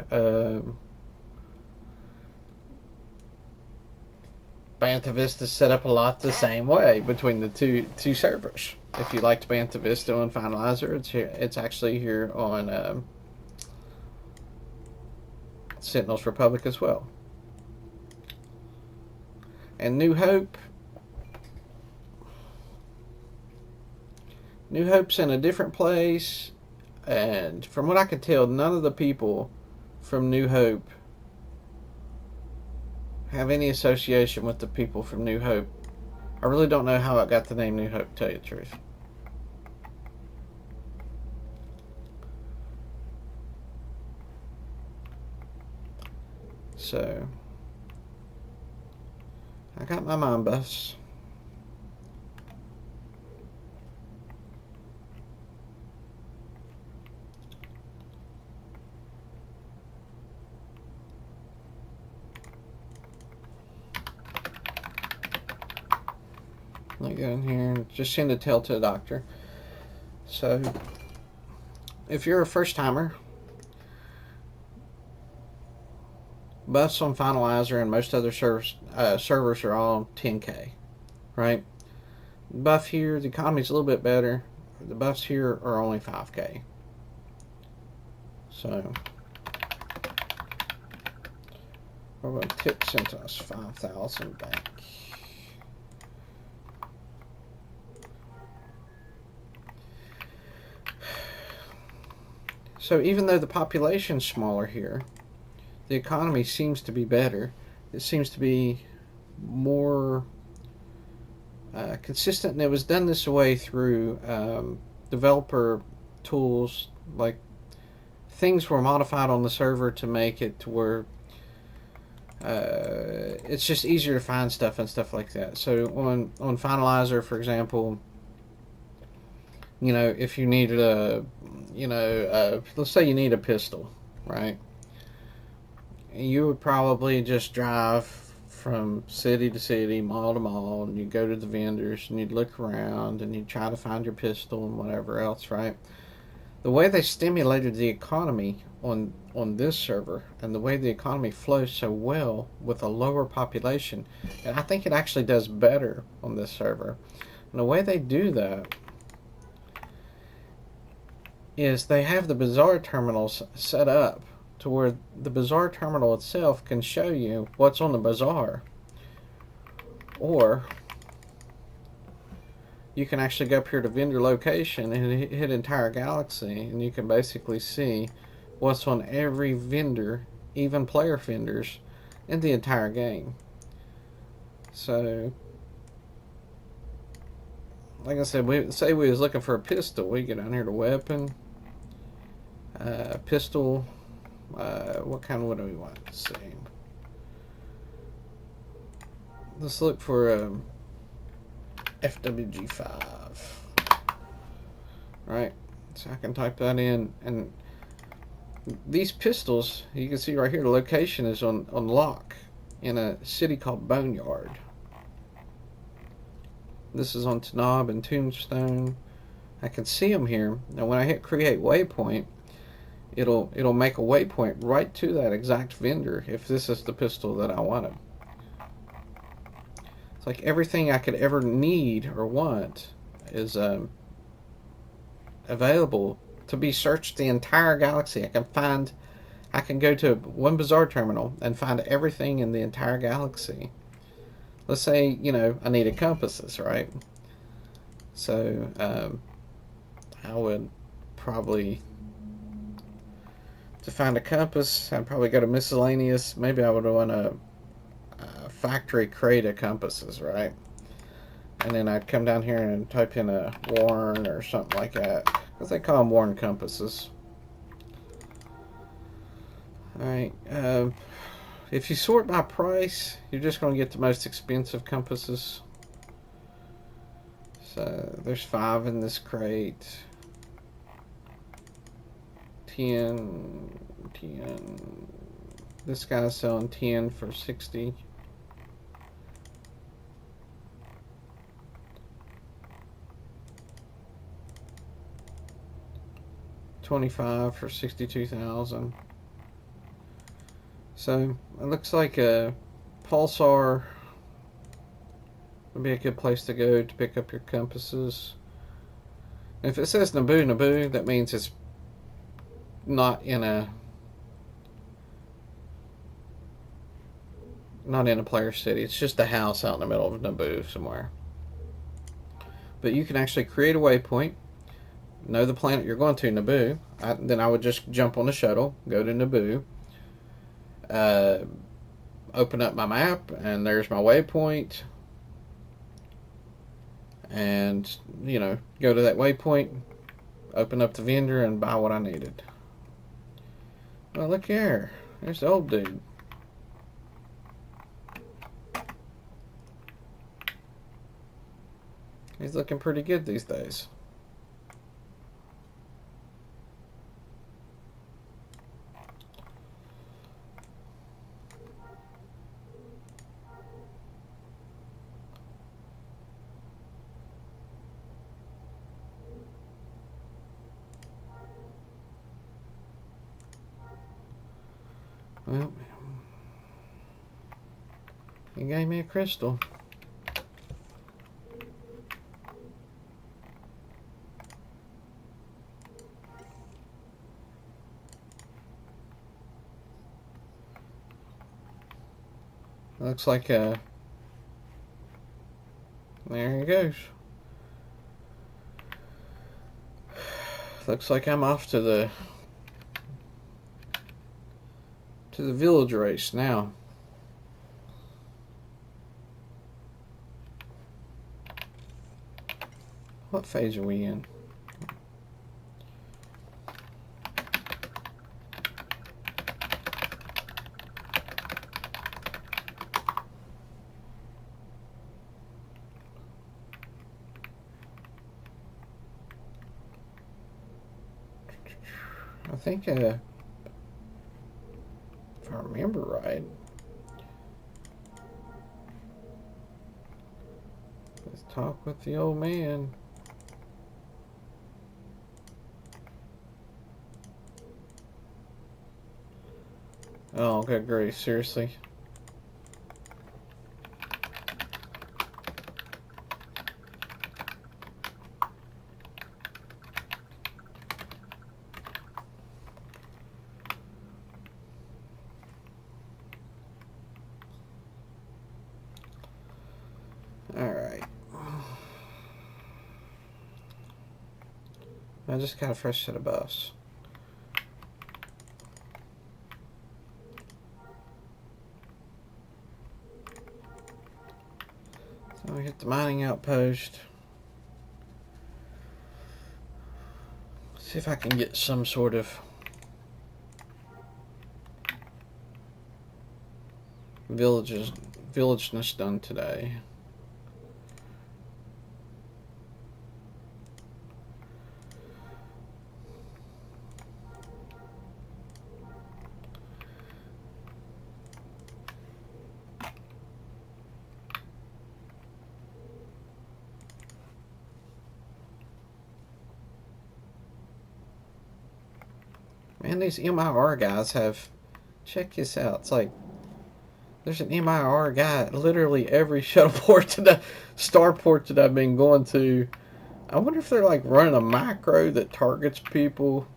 Bantha Vista set up a lot the same way between the two servers. If you liked Bantha Vista on Finalizer, it's actually here on Sentinels Republic as well. And New Hope's in a different place, and from what I could tell, none of the people from New Hope have any association with the people from New Hope. I really don't know how it got the name New Hope, to tell you the truth. So, I got my mind buffs. Let me go in here and just send a tell to the doctor. So, if you're a first timer, buffs on Finalizer and most other servers are all 10k, right? Buff here, the economy's a little bit better. The buffs here are only 5k. So, we're going to tip sent us 5,000 back. So even though the population's smaller here, the economy seems to be better. It seems to be more consistent, and it was done this way through developer tools. Like, things were modified on the server to make it to where it's just easier to find stuff and stuff like that. So on Finalizer, for example, if you needed let's say you need a pistol, right? You would probably just drive from city to city, mall to mall, and you'd go to the vendors and you'd look around and you'd try to find your pistol and whatever else, right? the way they stimulated the economy on this server, and the way the economy flows so well with a lower population, and I think it actually does better on this server. And the way they do that is they have the bazaar terminals set up to where the bazaar terminal itself can show you what's on the bazaar, or you can actually go up here to vendor location and hit entire galaxy, and you can basically see what's on every vendor, even player vendors, in the entire game. So, like I said, we was looking for a pistol. We get down here to weapon, pistol. What kind of what do we want to see? Let's look for FWG 5. Right, so I can type that in, and these pistols, you can see right here, the location is on lock in a city called Boneyard. This is on Tanab and Tombstone. I can see them here. Now when I hit create waypoint, it'll make a waypoint right to that exact vendor if this is the pistol that I wanted. It's like everything I could ever need or want is available to be searched the entire galaxy. I can go to one bazaar terminal and find everything in the entire galaxy. Let's say, you know, I needed compasses, right? So I would probably, to find a compass, I'd probably go to miscellaneous. Maybe I would want a factory crate of compasses, right? And then I'd come down here and type in a worn or something like that, because they call them worn compasses. Alright, if you sort by price, you're just going to get the most expensive compasses. So there's 5 in this crate. 10. This guy's selling 10 for 60. $25 for 62,000. So it looks like a Pulsar would be a good place to go to pick up your compasses. And if it says Naboo, that means it's not in a player city. It's just a house out in the middle of Naboo somewhere. But you can actually create a waypoint, know the planet you're going to, Naboo. Then I would just jump on the shuttle, go to Naboo, open up my map, and there's my waypoint. And, you know, go to that waypoint, open up the vendor, and buy what I needed. Well, look here. There's the old dude. He's looking pretty good these days. Well, he gave me a crystal. Looks like there he goes. Looks like I'm off to the village race now. What phase are we in? I think if I remember right, let's talk with the old man. Oh, good grief, seriously. Alright. I just got a fresh set of buffs. So we hit the mining outpost. See if I can get some sort of villageness done today. Man, these MIR guys have... Check this out. It's like... There's an MIR guy at literally every starport that I've been going to. I wonder if they're like running a macro that targets people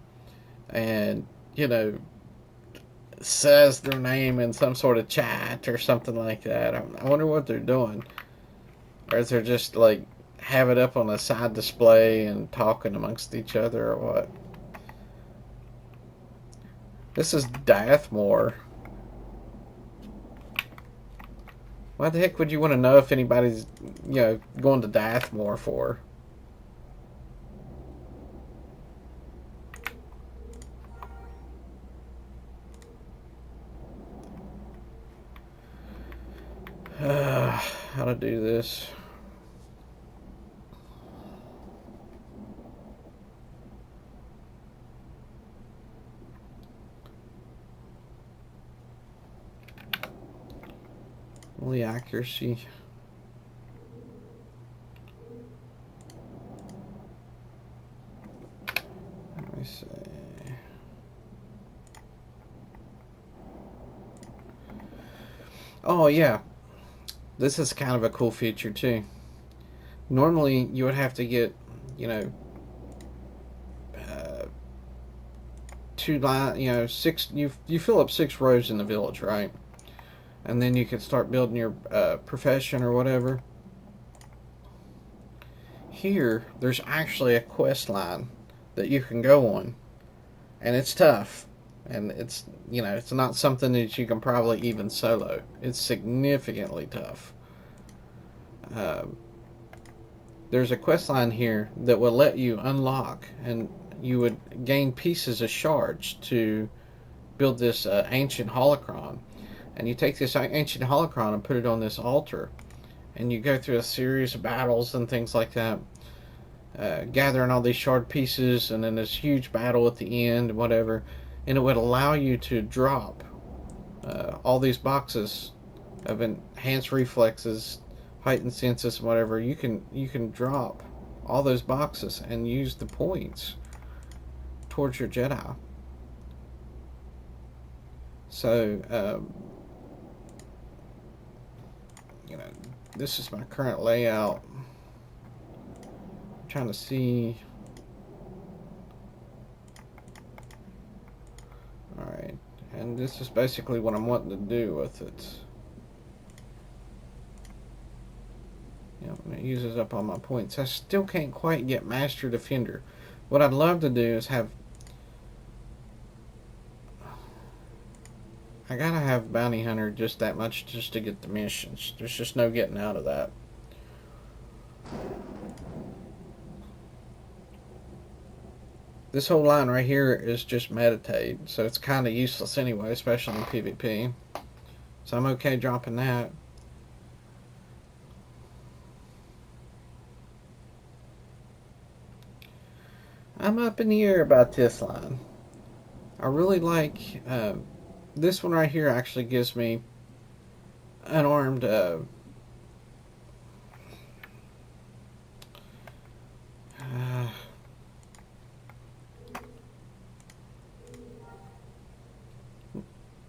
and, you know, says their name in some sort of chat or something like that. I wonder what they're doing. Or is they're just like have it up on a side display and talking amongst each other or what? This is Dathmore. Why the heck would you want to know if anybody's, you know, going to Dathmore for? How to do this? Only accuracy. Let me see. Oh yeah, this is kind of a cool feature too. Normally you would have to get, you know, six. You fill up 6 rows in the village, right? And then you can start building your profession or whatever. Here, there's actually a quest line that you can go on, and it's tough, and it's, you know, it's not something that you can probably even solo. It's significantly tough. There's a quest line here that will let you unlock, and you would gain pieces of shards to build this ancient holocron. And you take this ancient holocron and put it on this altar, and you go through a series of battles and things like that, gathering all these shard pieces, and then this huge battle at the end, whatever, and it would allow you to drop all these boxes of enhanced reflexes, heightened senses, whatever. You can drop all those boxes and use the points towards your Jedi. So you know, this is my current layout. I'm trying to see. Alright, and this is basically what I'm wanting to do with it. Yep, and it uses up all my points. I still can't quite get Master Defender. What I'd love to do is have... I gotta have Bounty Hunter just that much just to get the missions. There's just no getting out of that. This whole line right here is just meditate, so it's kind of useless anyway, especially in PvP. So I'm okay dropping that. I'm up in the air about this line. I really like... this one right here actually gives me unarmed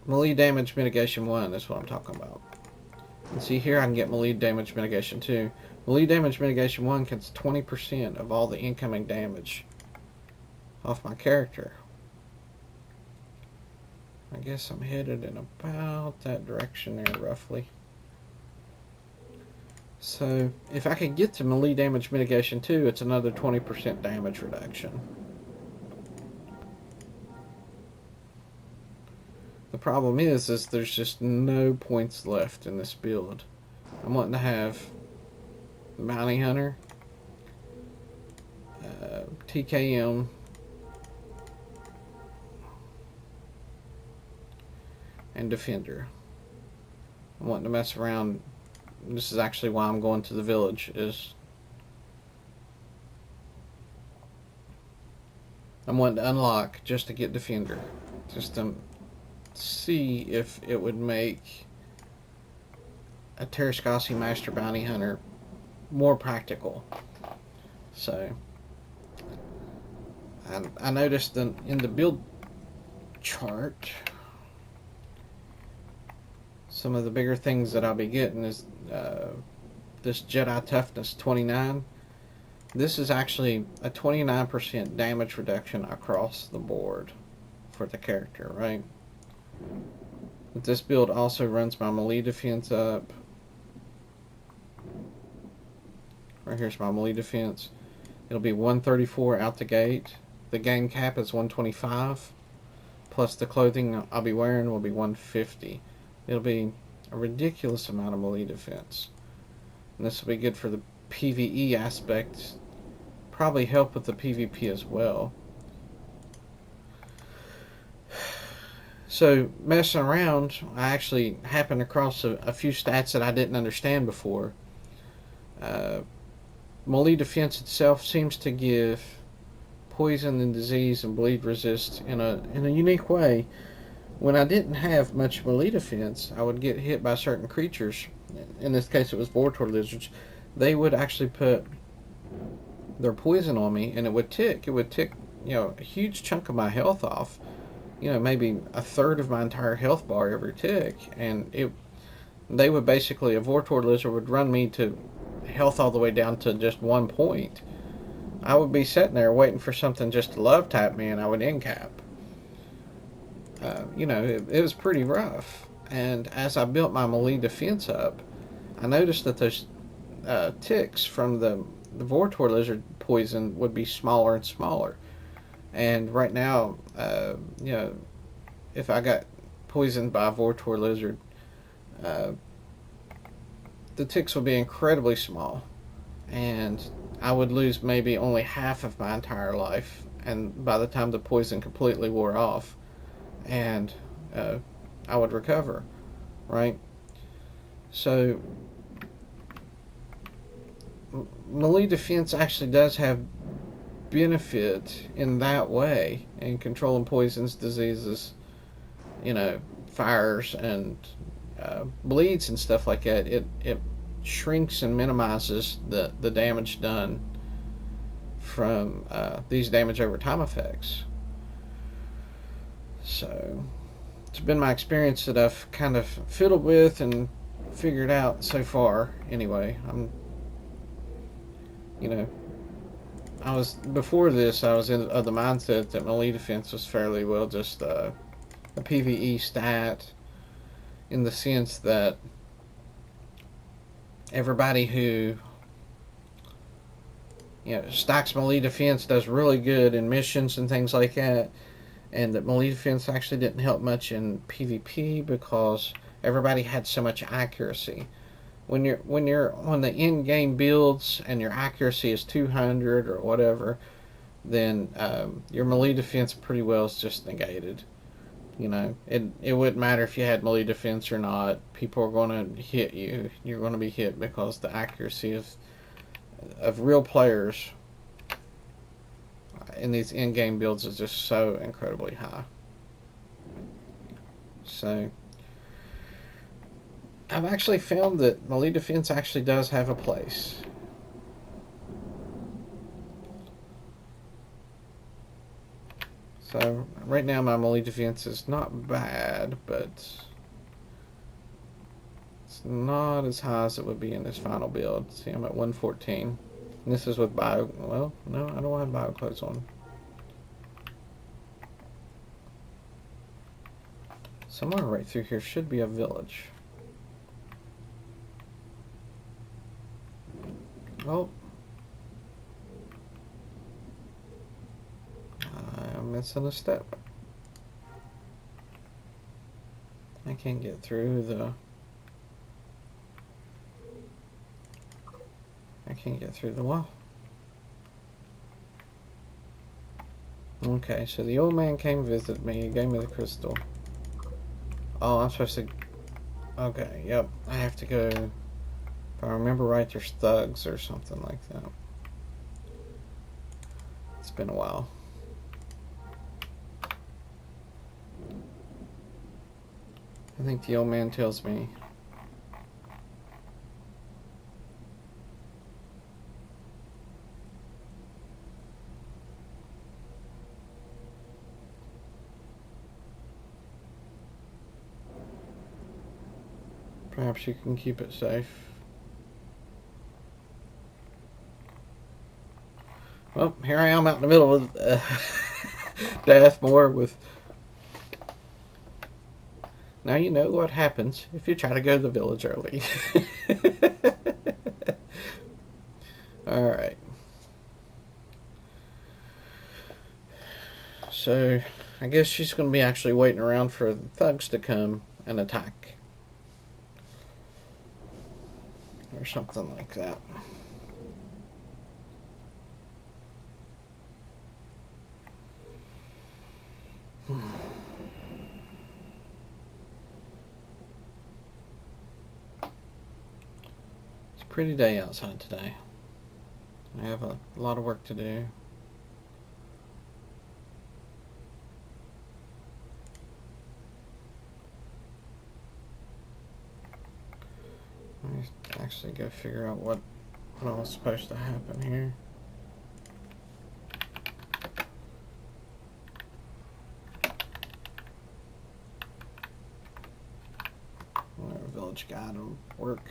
Melee damage mitigation 1 is what I'm talking about. And see here I can get melee damage mitigation 2. Melee damage mitigation 1 gets 20% of all the incoming damage off my character. I guess I'm headed in about that direction there roughly. So if I could get to melee damage mitigation 2, it's another 20% damage reduction. The problem is there's just no points left in this build. I'm wanting to have Bounty Hunter, TKM, and Defender. I'm wanting to mess around. This is actually why I'm going to the village, is I'm wanting to unlock just to get Defender. Just to see if it would make a Terrascasi Master Bounty Hunter more practical. So I noticed in the build chart, some of the bigger things that I'll be getting is this Jedi Toughness 29. This is actually a 29% damage reduction across the board for the character, right? But this build also runs my melee defense up. Right here's my melee defense. It'll be 134 out the gate. The game cap is 125. Plus the clothing I'll be wearing will be 150. It'll be a ridiculous amount of melee defense. And this will be good for the PvE aspect. Probably help with the PvP as well. So, messing around, I actually happened across a few stats that I didn't understand before. Melee defense itself seems to give poison and disease and bleed resist in a unique way. When I didn't have much melee defense, I would get hit by certain creatures. In this case, it was Vortor lizards. They would actually put their poison on me, and it would tick. It would tick, a huge chunk of my health off. Maybe a third of my entire health bar every tick, and they would basically, a Vortor lizard would run me to health all the way down to just 1 point. I would be sitting there waiting for something just to love tap me, and I would end cap. It was pretty rough. And as I built my melee defense up, I noticed that those ticks from the Vortor lizard poison would be smaller and smaller. And right now, if I got poisoned by a Vortor lizard, the ticks would be incredibly small, and I would lose maybe only half of my entire life, and by the time the poison completely wore off, and I would recover, right? So melee defense actually does have benefit in that way, in controlling poisons, diseases, fires, and bleeds and stuff like that. It shrinks and minimizes the damage done from these damage over time effects. So it's been my experience that I've kind of fiddled with and figured out so far. Anyway, before this, I was of the mindset that melee defense was fairly well just a PvE stat, in the sense that everybody who stacks melee defense does really good in missions and things like that, and that melee defense actually didn't help much in PvP because everybody had so much accuracy. When you're on the in-game builds and your accuracy is 200 or whatever, then your melee defense pretty well is just negated. It wouldn't matter if you had melee defense or not. People are going to hit you. You're going to be hit because the accuracy of real players in these in-game builds is just so incredibly high. So I've actually found that melee defense actually does have a place. So right now my melee defense is not bad, but it's not as high as it would be in this final build. See, I'm at 114. And this is with bio. Well, no, I don't have bio clothes on. Somewhere right through here should be a village. Oh. I'm missing a step. I can't get through the... I can't get through the wall. Okay, so the old man came visit me. He gave me the crystal. Oh, I'm supposed to... Okay, yep. I have to go... If I remember right, there's thugs or something like that. It's been a while. I think the old man tells me... Perhaps you can keep it safe. Well, here I am out in the middle of Dathmore with... Now you know what happens if you try to go to the village early. Alright. So, I guess she's going to be actually waiting around for the thugs to come and attack. Or something like that. It's a pretty day outside today. I have a lot of work to do. Let me actually go figure out what was supposed to happen here. Village guide will work.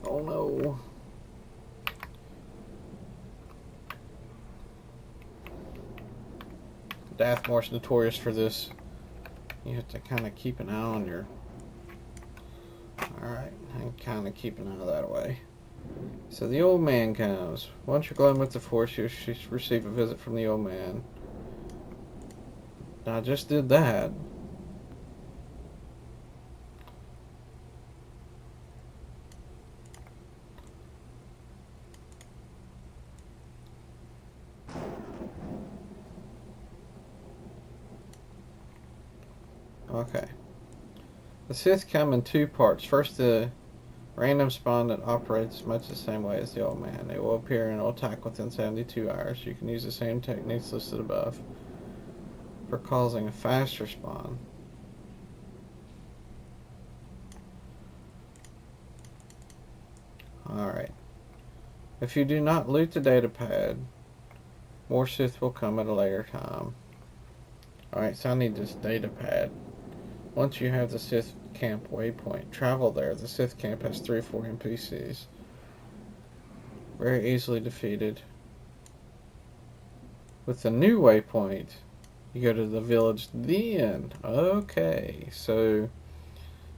Oh no. Dathmore's notorious for this. You have to kind of keep an eye on your... Alright, I'm kind of keeping out of that way. So the old man comes. Once you're glowing with the force, you receive a visit from the old man. I just did that. Okay. The Sith come in two parts. First, the random spawn that operates much the same way as the old man. It will appear and will attack within 72 hours. You can use the same techniques listed above for causing a faster spawn. Alright. If you do not loot the data pad, more Sith will come at a later time. Alright, so I need this data pad. Once you have the Sith camp waypoint, travel there. The Sith camp has 3 or 4 NPCs. Very easily defeated. With the new waypoint, you go to the village then. Okay, so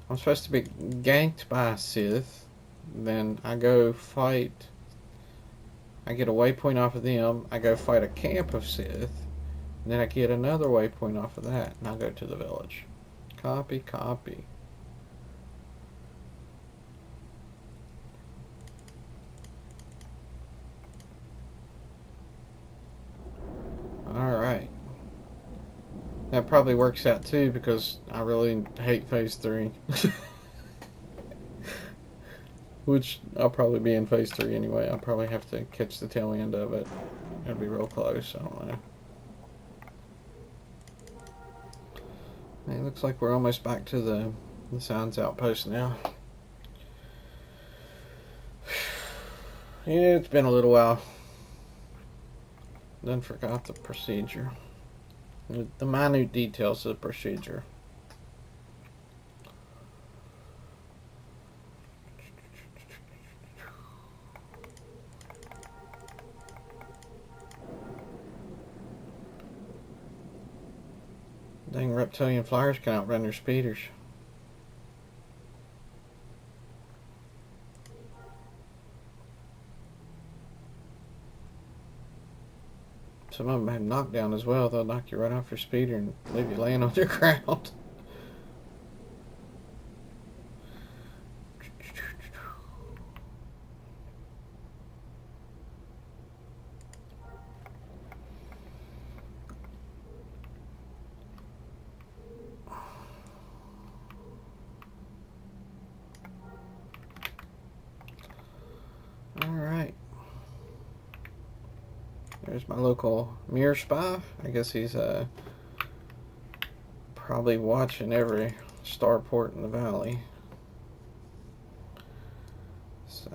I'm supposed to be ganked by a Sith. Then I go fight. I get a waypoint off of them. I go fight a camp of Sith. And then I get another waypoint off of that. And I go to the village. Copy, copy. Alright. That probably works out too because I really hate Phase 3. Which I'll probably be in Phase 3 anyway. I'll probably have to catch the tail end of it. It'll be real close, I don't know. It looks like we're almost back to the Signs Outpost now. Yeah, it's been a little while. Then forgot the procedure. The minute details of the procedure. Dang, reptilian flyers can outrun their speeders. Some of them have knockdown as well. They'll knock you right off your speeder and leave you laying on the ground. Alright. There's my local mirror spy. I guess he's probably watching every starport in the valley. So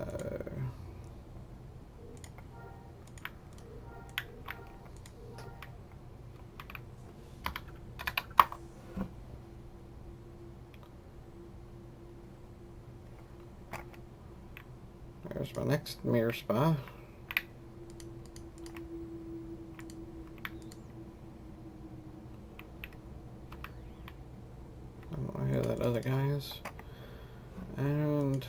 there's my next mirror spy. I don't know who that other guy is. And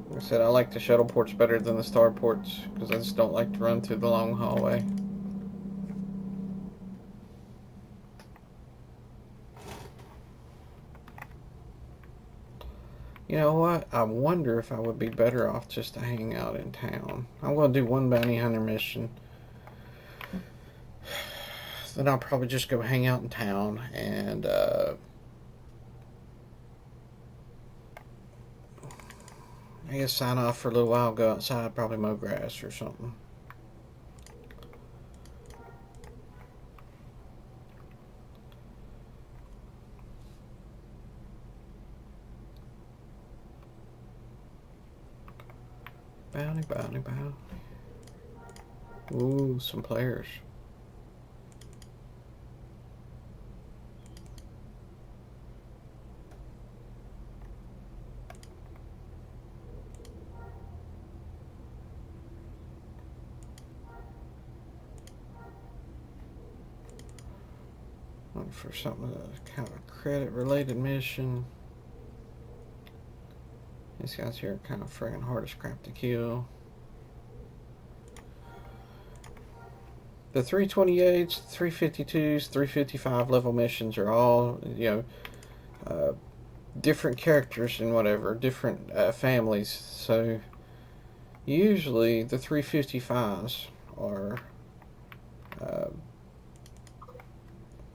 like I said, I like the shuttle ports better than the star ports because I just don't like to run through the long hallway. You know what? I wonder if I would be better off just to hang out in town. I'm going to do one bounty hunter mission. Then I'll probably just go hang out in town and I guess sign off for a little while, go outside, probably mow grass or something. Bounty, bounty, bounty. Ooh, some players. Looking for something, kind of a credit-related mission. These guys here are kind of friggin' hard as crap to kill. The 328s, 352s, 355 level missions are all, you know, different characters and whatever, different families. So usually the 355s are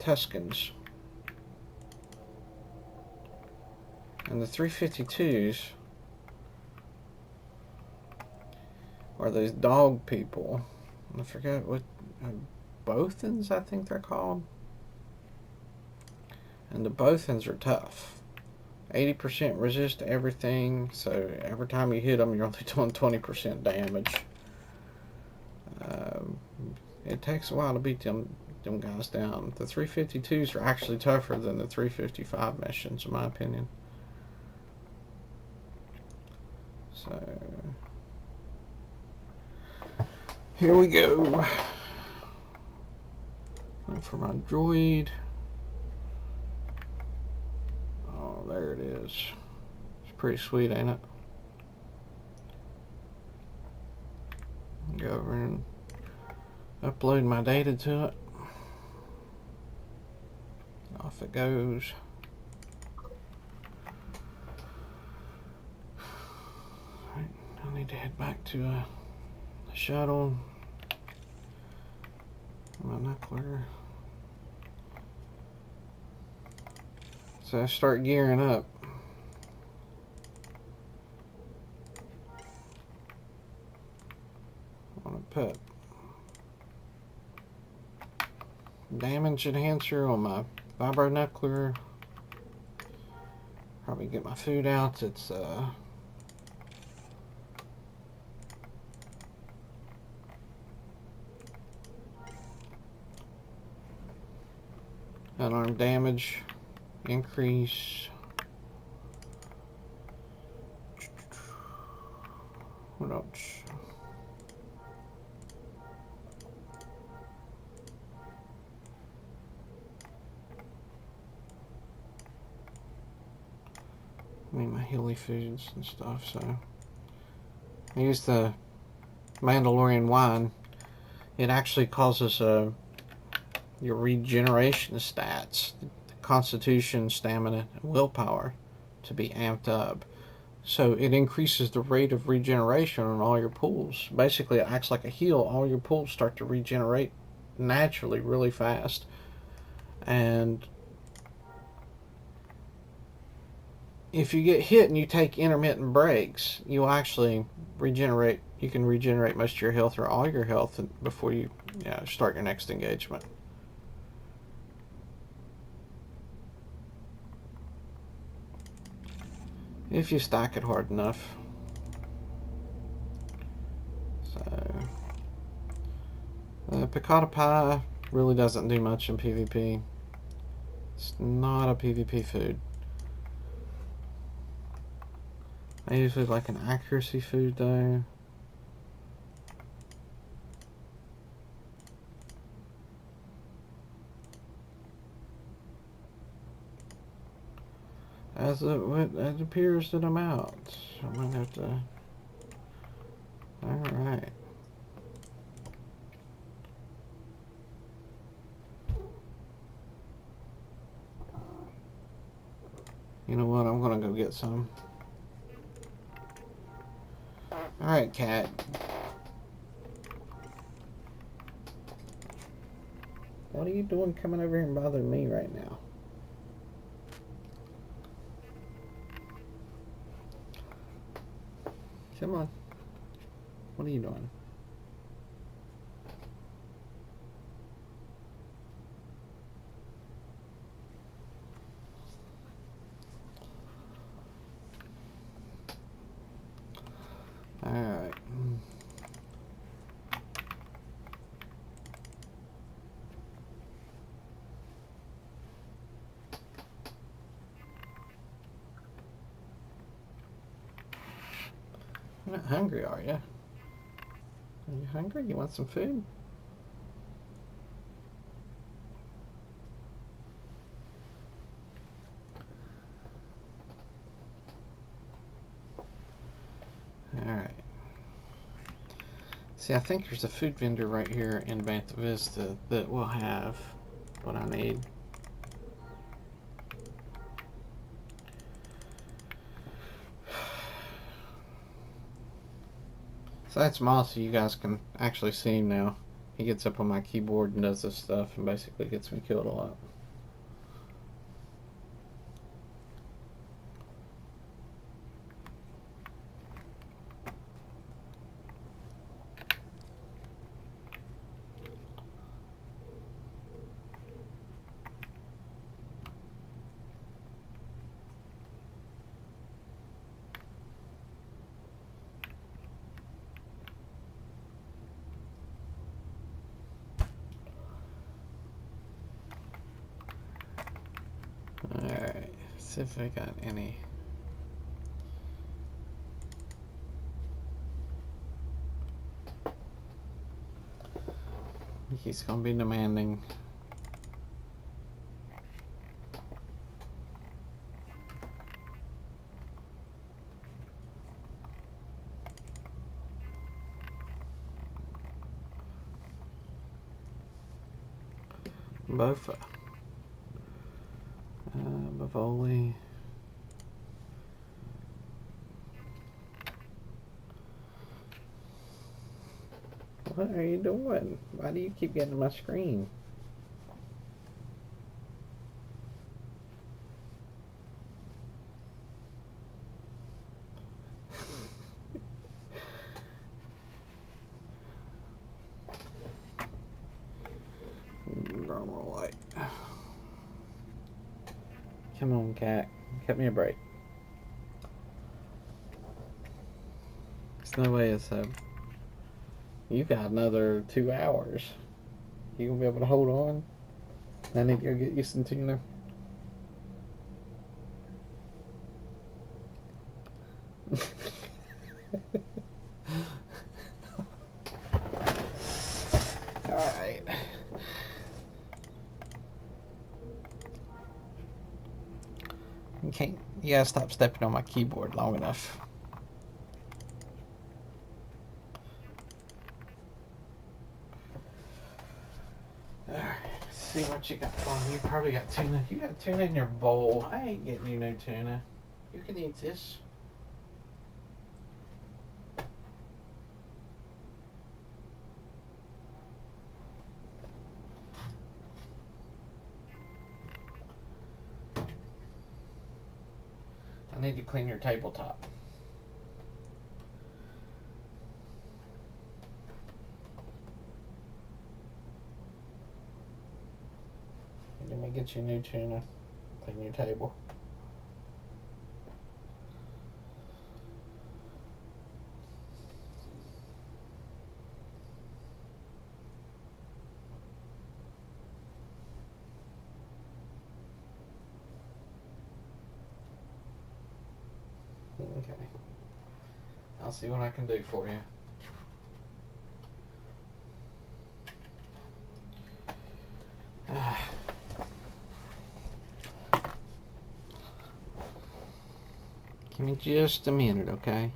Tuscans, and the 352s are those dog people. I forget what, Bothans I think they're called. And the Bothans are tough. 80% resist to everything, so every time you hit them, you're only doing 20% damage. It takes a while to beat them guys down. The 352s are actually tougher than the 355 missions, in my opinion. So here we go. Look for my droid. Oh, there it is. It's pretty sweet, ain't it? Go over and upload my data to it. Off it goes. Right, I need to head back to the shuttle. My knuckler. So I start gearing up. I want to put damage enhancer on my vibronuclear. Probably get my food out. It's unarmed damage increase. What else? I mean, my hilly foods and stuff, so I use the Mandalorian wine. It actually causes your regeneration stats, constitution, stamina, and willpower to be amped up. So it increases the rate of regeneration on all your pools. Basically, it acts like a heal. All your pools start to regenerate naturally really fast. And if you get hit and you take intermittent breaks, you'll actually regenerate. You can regenerate most of your health or all your health before you start your next engagement. If you stack it hard enough. So, piccata pie really doesn't do much in PvP. It's not a PvP food. I usually like an accuracy food though. As it appears that I'm out. I might have to... Alright. You know what? I'm gonna go get some. Alright, cat. What are you doing coming over here and bothering me right now? Come on. What are you doing? Alright. You're not hungry, are you? Are you hungry? You want some food? Alright. See, I think there's a food vendor right here in Bantha Vista that will have what I need. So that's Moss, so you guys can actually see him now. He gets up on my keyboard and does this stuff and basically gets me killed a lot. Alright, see if I got any. He's gonna be demanding. Bofa. Bavoli. What are you doing? Why do you keep getting my screen? Come on, cat. Cut me a break. There's no way it's you got another 2 hours. You gonna be able to hold on? I need to go get you some tuna. Alright. You gotta stop stepping on my keyboard long enough. Alright, let's see what you got for me. You probably got tuna. You got tuna in your bowl. I ain't getting you no tuna. You can eat this. I need to clean your tabletop. Let me get you new tuna. Clean your table. Okay. I'll see what I can do for you. Give me just a minute, okay?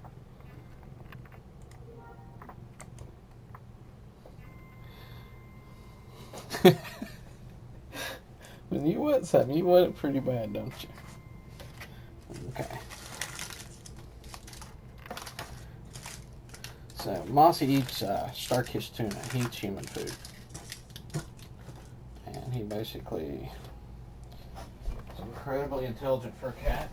When you want something, you want it pretty bad, don't you? Okay. So, Mossy eats Starkist tuna. He eats human food. And he basically is incredibly intelligent for a cat.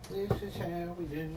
This is how we do it.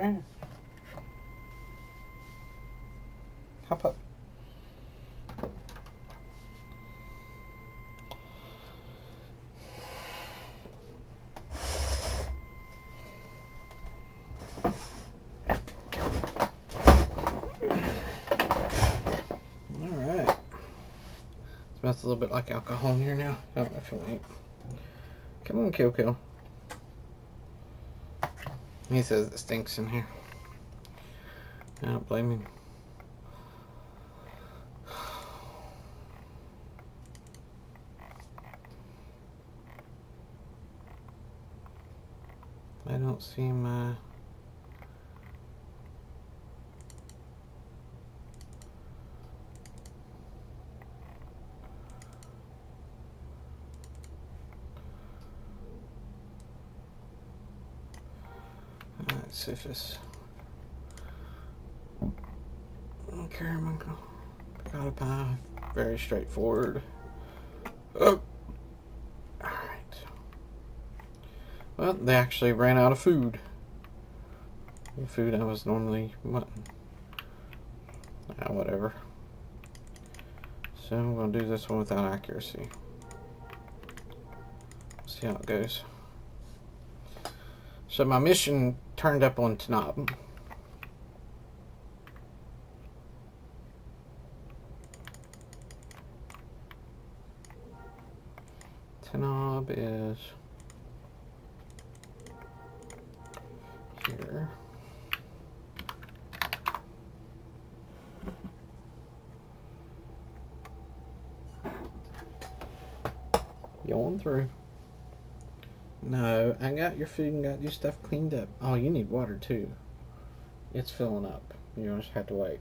right. Hop up. Alright. Smells a little bit like alcohol in here now. I don't know if it ain't. Come on, Kill. He says it stinks in here. I don't blame him. I don't see my... Alright, see if it's... Caramel. Got a pie. Very straightforward. Oh! Alright. Well, they actually ran out of food. The food I was normally wanting. Ah, whatever. So I'm going to do this one without accuracy. See how it goes. So my mission turned up on Tanob. Tanob is here. Going through. No, I got your food and got your stuff cleaned up. Oh, you need water too. It's filling up. You just have to wait.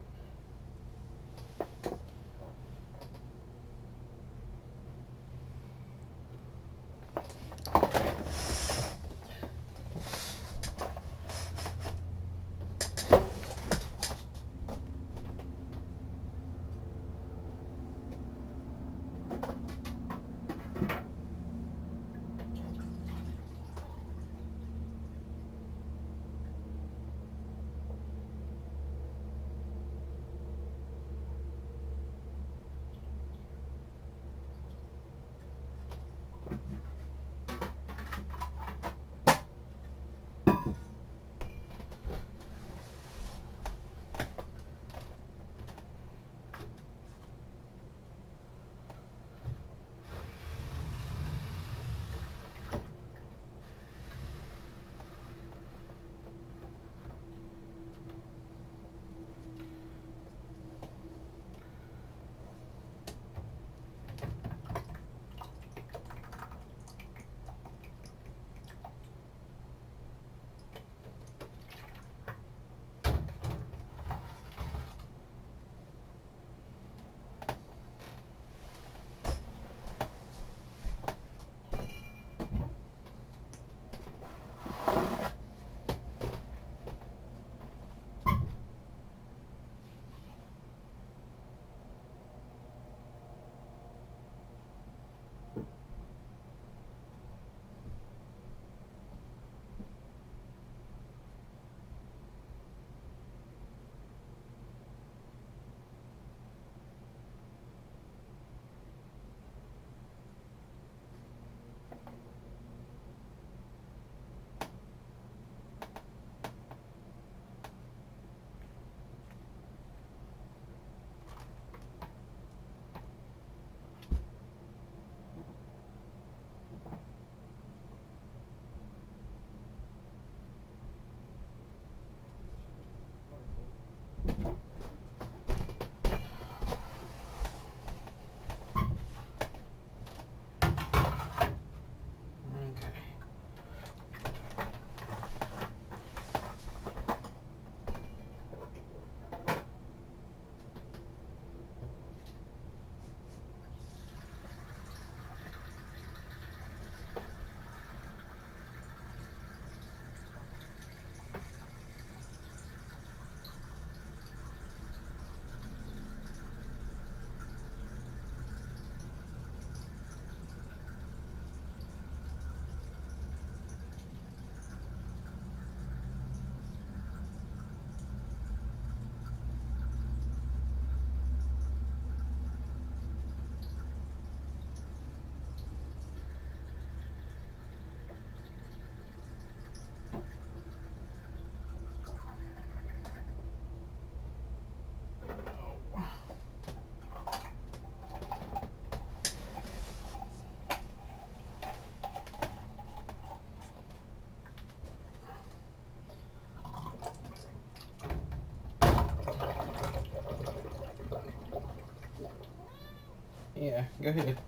Yeah, go ahead.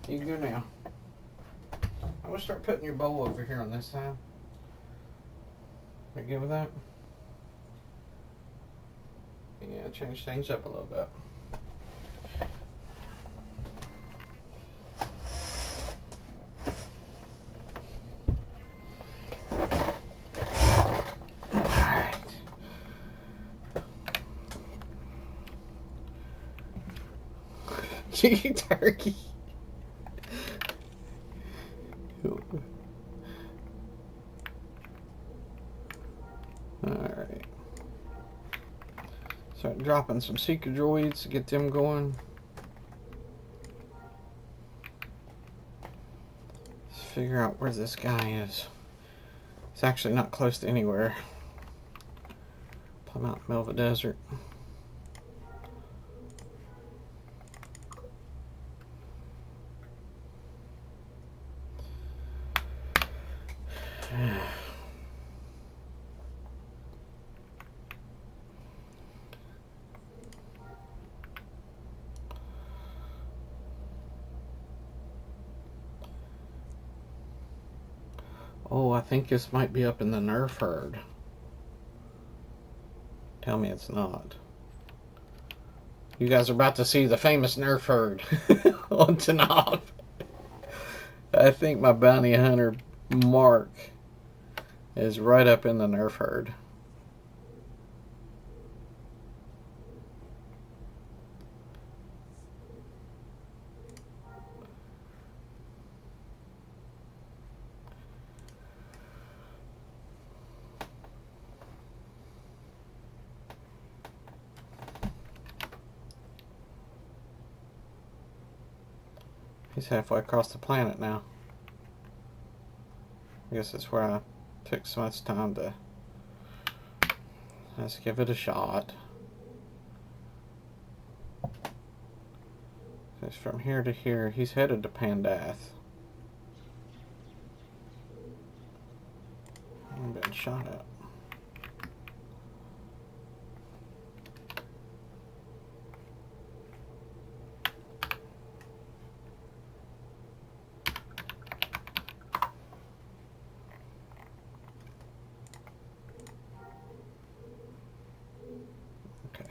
You can go now. I'm gonna start putting your bowl over here on this side. You good with that? Yeah, change things up a little bit. Alright. Chicken turkey. Alright. Start dropping some seeker droids to get them going. Let's figure out where this guy is. It's actually not close to anywhere. I'm out in the middle of the desert. Oh, I think this might be up in the nerf herd. Tell me it's not. You guys are about to see the famous nerf herd on Tanab. I think my bounty hunter mark is right up in the nerf herd. He's halfway across the planet now. I guess that's where I took so much time to... Let's give it a shot. It's from here to here. He's headed to Pandath. I'm being shot at. Okay.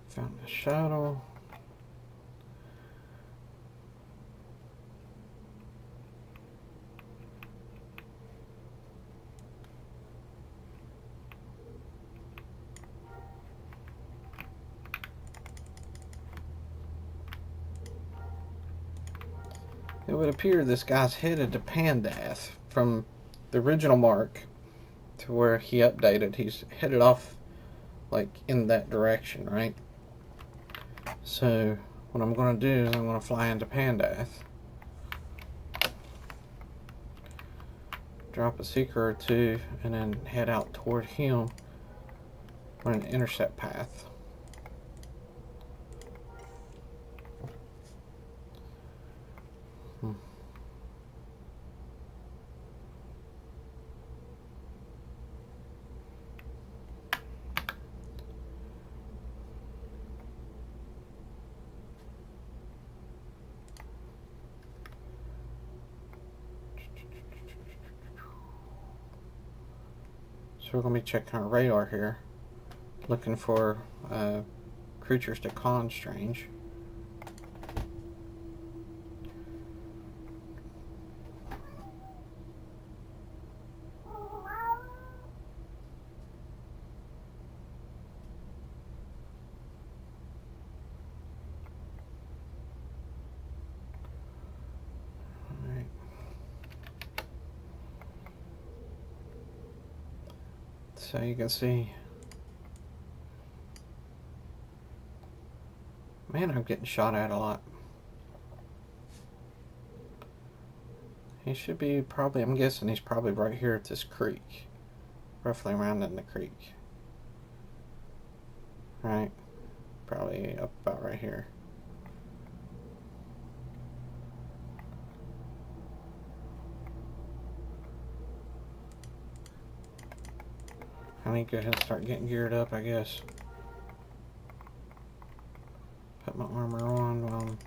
Found the shuttle. It would appear this guy's headed to Pandath from the original mark to where he updated. He's headed off like in that direction, right? So what I'm going to do is I'm going to fly into Pandath, drop a seeker or two, and then head out toward him on an intercept path. So we're going to be checking our radar here, looking for creatures to con strange. So you can see, man, I'm getting shot at a lot. He should be probably, I'm guessing he's probably right here at this creek, roughly around in the creek. Right? Probably up about right here. I need to go ahead and start getting geared up, I guess. Put my armor on while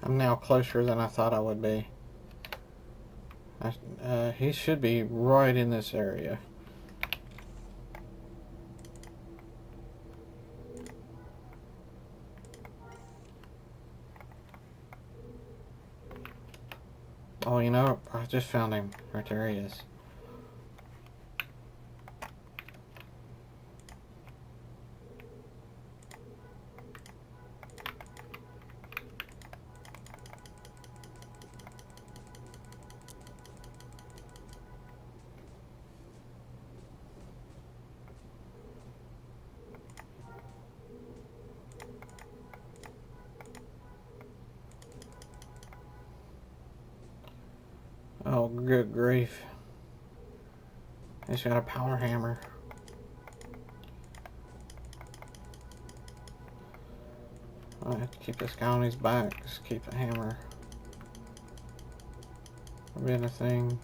I'm now closer than I thought I would be. He should be right in this area. Oh, you know, I just found him. Right there he is. Oh, good grief. He's got a power hammer. I have to keep this guy on his back. Just keep the hammer. Be anything.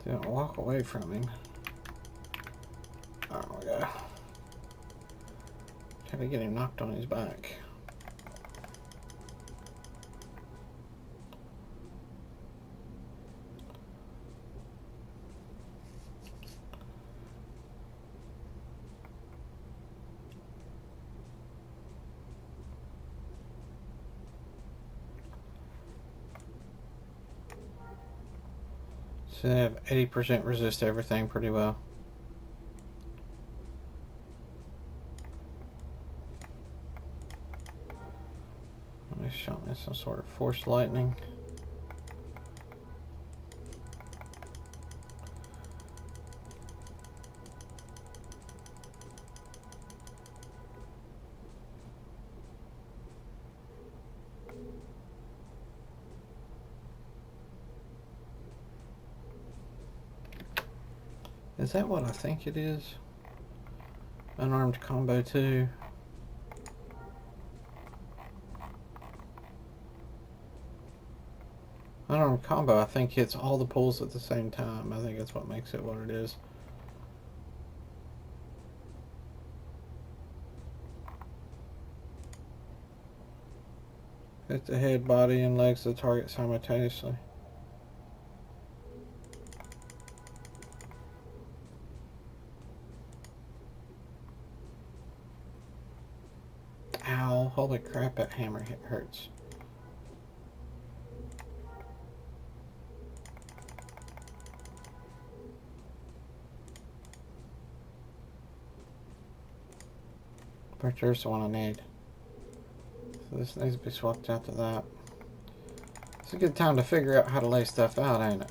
Don't walk away from him. Oh my god. Try to get him knocked on his back. So they have 80% resist everything pretty well. They shot me some sort of force lightning. Is that what I think it is? Unarmed combo 2. Unarmed combo, I think, hits all the pulls at the same time. I think that's what makes it what it is. Hit the head, body, and legs of the target simultaneously. Ow, holy crap, that hammer hurts. But there's the one I need. So this needs to be swapped out to that. It's a good time to figure out how to lay stuff out, ain't it?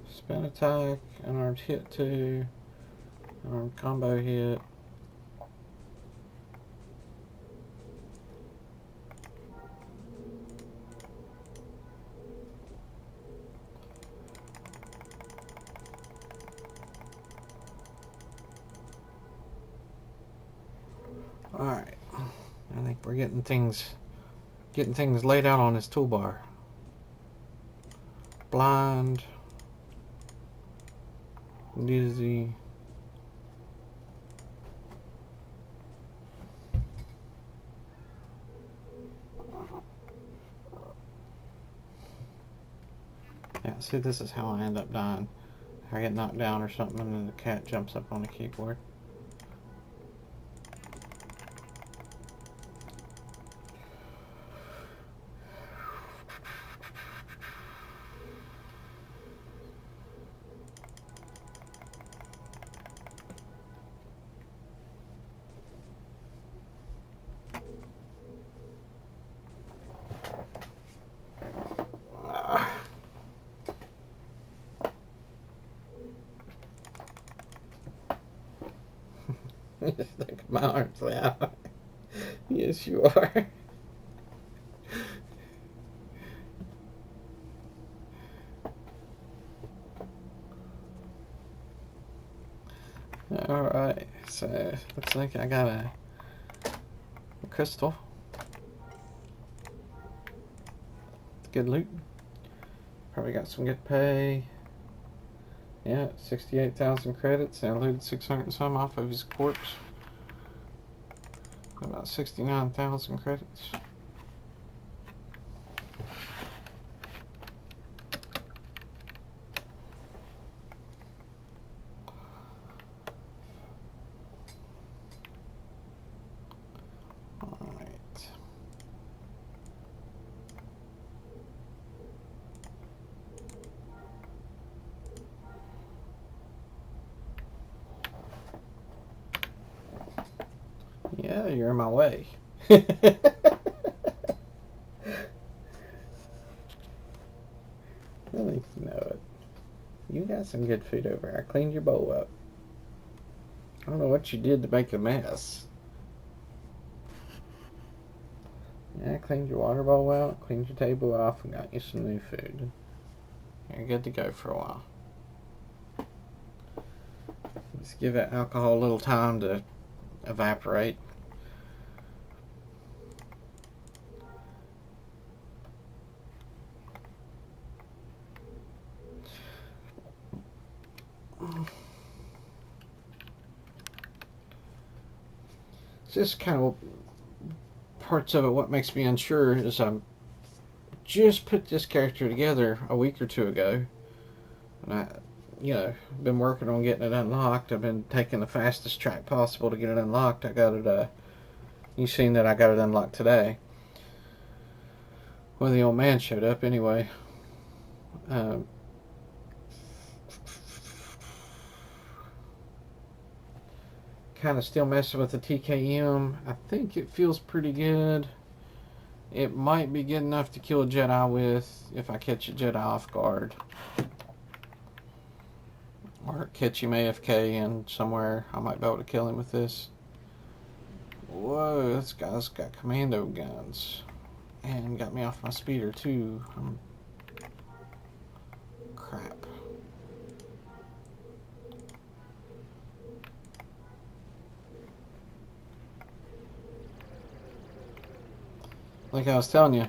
Spin attack, unarmed hit 2, unarmed combo hit. Alright, I think we're getting things laid out on this toolbar. Blind, dizzy, yeah, see, this is how I end up dying. I get knocked down or something and then the cat jumps up on the keyboard. Stick my arms out. Yes, you are. Alright, so looks like I got a crystal. Good loot. Probably got some good pay. Yeah, 68,000 credits. I looted 600 and some off of his corpse. About 69,000 credits. Alright. Yeah, you're in my way. I think you know it. You got some good food over there. I cleaned your bowl up. I don't know what you did to make a mess. Yeah, I cleaned your water bowl out, cleaned your table off, and got you some new food. You're good to go for a while. Just give that alcohol a little time to evaporate. It's just kind of parts of it. What makes me unsure is I just put this character together a week or two ago, and I, been working on getting it unlocked. I've been taking the fastest track possible to get it unlocked. I got it. You seen that I got it unlocked today. Well, the old man showed up anyway. Kind of still messing with the TKM. I think it feels pretty good. It might be good enough to kill a Jedi with if I catch a Jedi off guard. Or catch him AFK and somewhere I might be able to kill him with this. Whoa, this guy's got commando guns. And got me off my speeder too. Crap. Like I was telling you.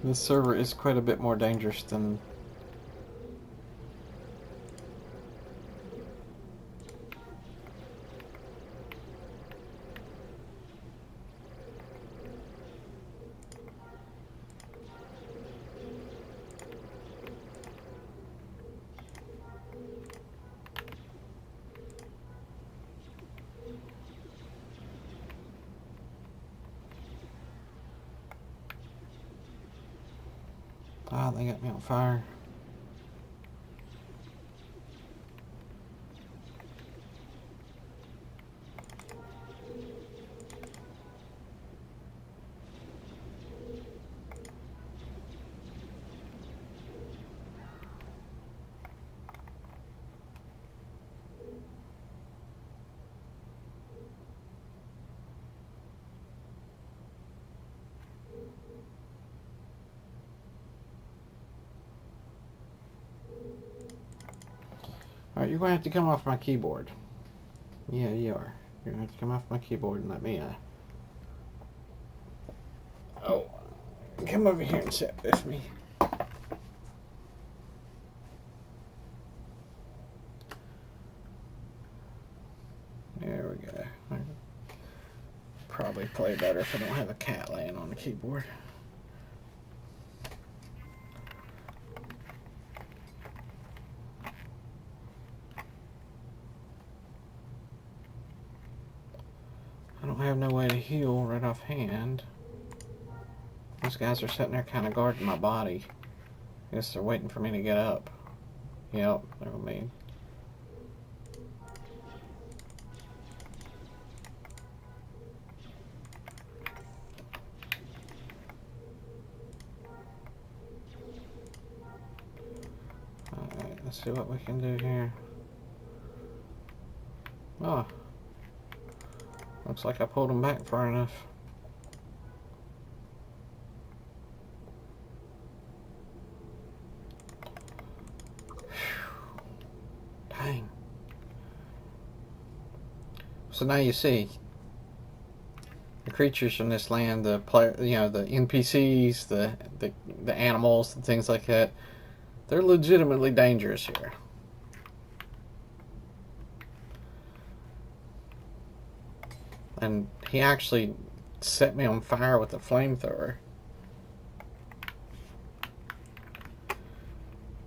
This server is quite a bit more dangerous than... Ah, they got me on fire. Alright, you're going to have to come off my keyboard. Yeah, you are. You're going to have to come off my keyboard and let me, Oh, come over here and sit with me. There we go. Probably play better if I don't have a cat laying on the keyboard. I don't have no way to heal right offhand. Those guys are sitting there kind of guarding my body. I guess they're waiting for me to get up. Yep, they're me. Alright, let's see what we can do here. Oh, looks like I pulled them back far enough. Dang. So now you see the creatures from this land, the player, you know, the NPCs, the animals, and things like that. They're legitimately dangerous here. And he actually set me on fire with a flamethrower.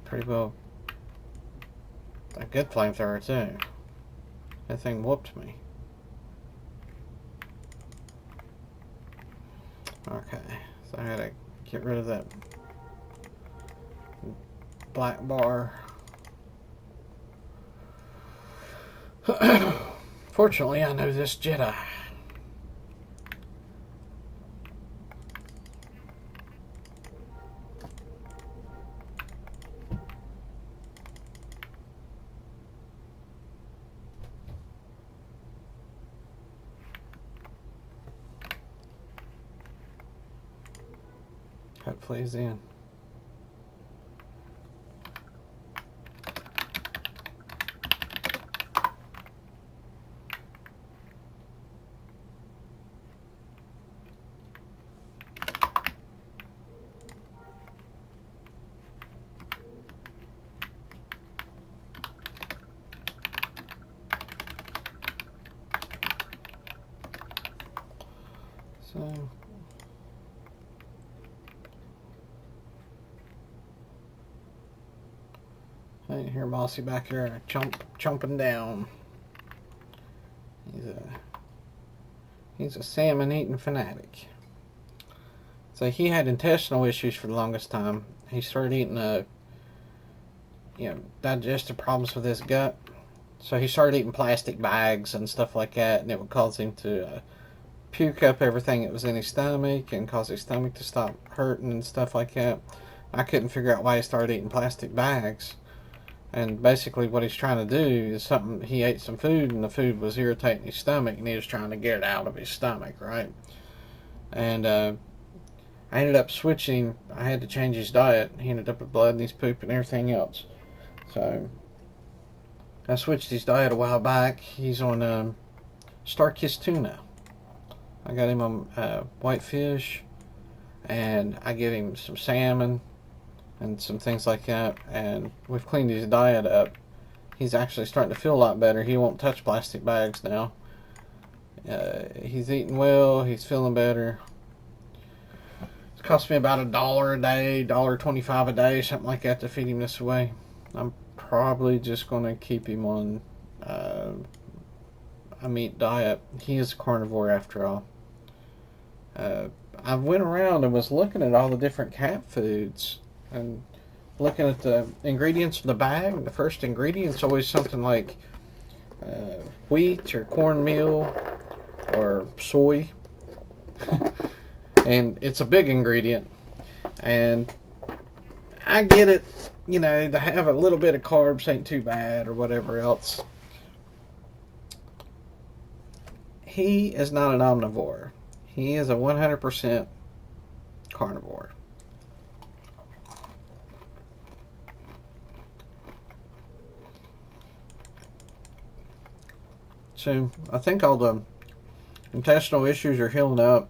Pretty well a good flamethrower too. That thing whooped me. Okay, so I gotta get rid of that black bar. Fortunately, I know this Jedi. Hopefully he's in. So I hear Bossy back here chomping down. He's a salmon eating fanatic. So he had intestinal issues for the longest time. He started eating digestive problems with his gut. So he started eating plastic bags and stuff like that, and it would cause him to puke up everything that was in his stomach and cause his stomach to stop hurting and stuff like that. I couldn't figure out why he started eating plastic bags. And basically what he's trying to do is something, he ate some food and the food was irritating his stomach and he was trying to get it out of his stomach, right? And I ended up switching. I had to change his diet. He ended up with blood in his poop and everything else. So I switched his diet a while back. He's on Star-Kissed tuna. I got him on whitefish, and I give him some salmon and some things like that, and we've cleaned his diet up. He's actually starting to feel a lot better. He won't touch plastic bags now. He's eating well. He's feeling better. It's cost me about $1 a day, $1.25 a day, something like that, to feed him this way. I'm probably just going to keep him on a meat diet. He is a carnivore after all. I went around and was looking at all the different cat foods and looking at the ingredients in the bag. The first ingredient's always something like wheat or cornmeal or soy. And it's a big ingredient. And I get it, you know, to have a little bit of carbs ain't too bad or whatever else. He is not an omnivore. He is a 100% carnivore. So I think all the intestinal issues are healing up.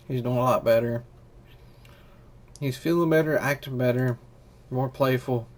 He's doing a lot better. He's feeling better, acting better, more playful.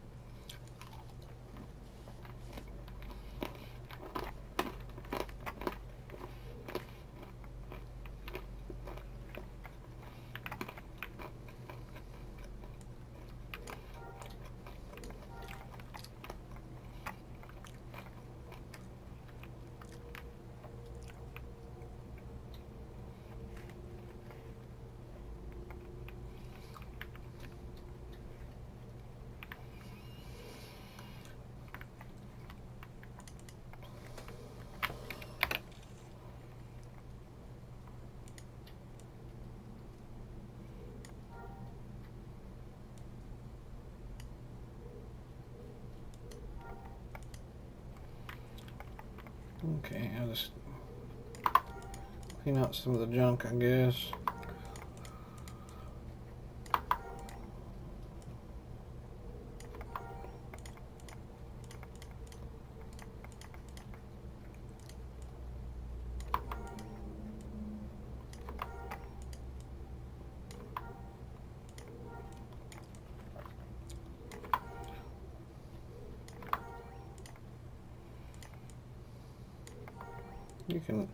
Okay, I'll just clean out some of the junk, I guess. You can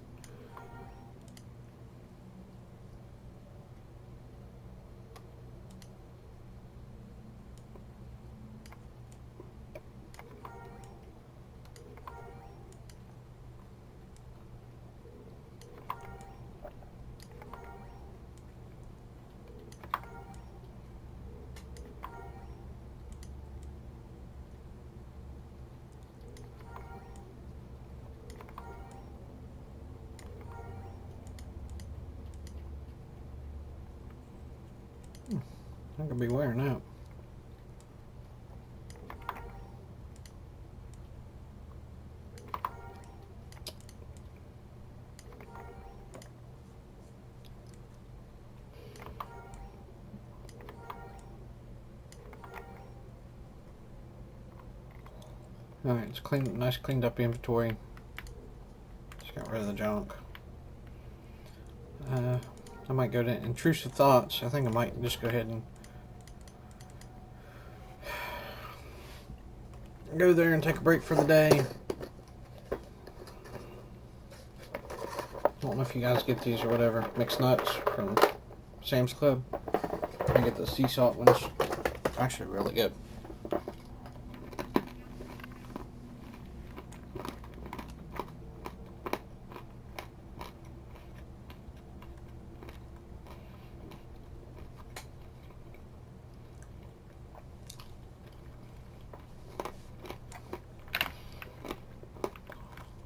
I could be wearing out. Alright, it's clean, nice cleaned up inventory. Just got rid of the junk. I might go to intrusive thoughts. I think I might just go ahead and go there and take a break for the day. I don't know if you guys get these or whatever. Mixed nuts from Sam's Club. I get the sea salt ones. Actually really good.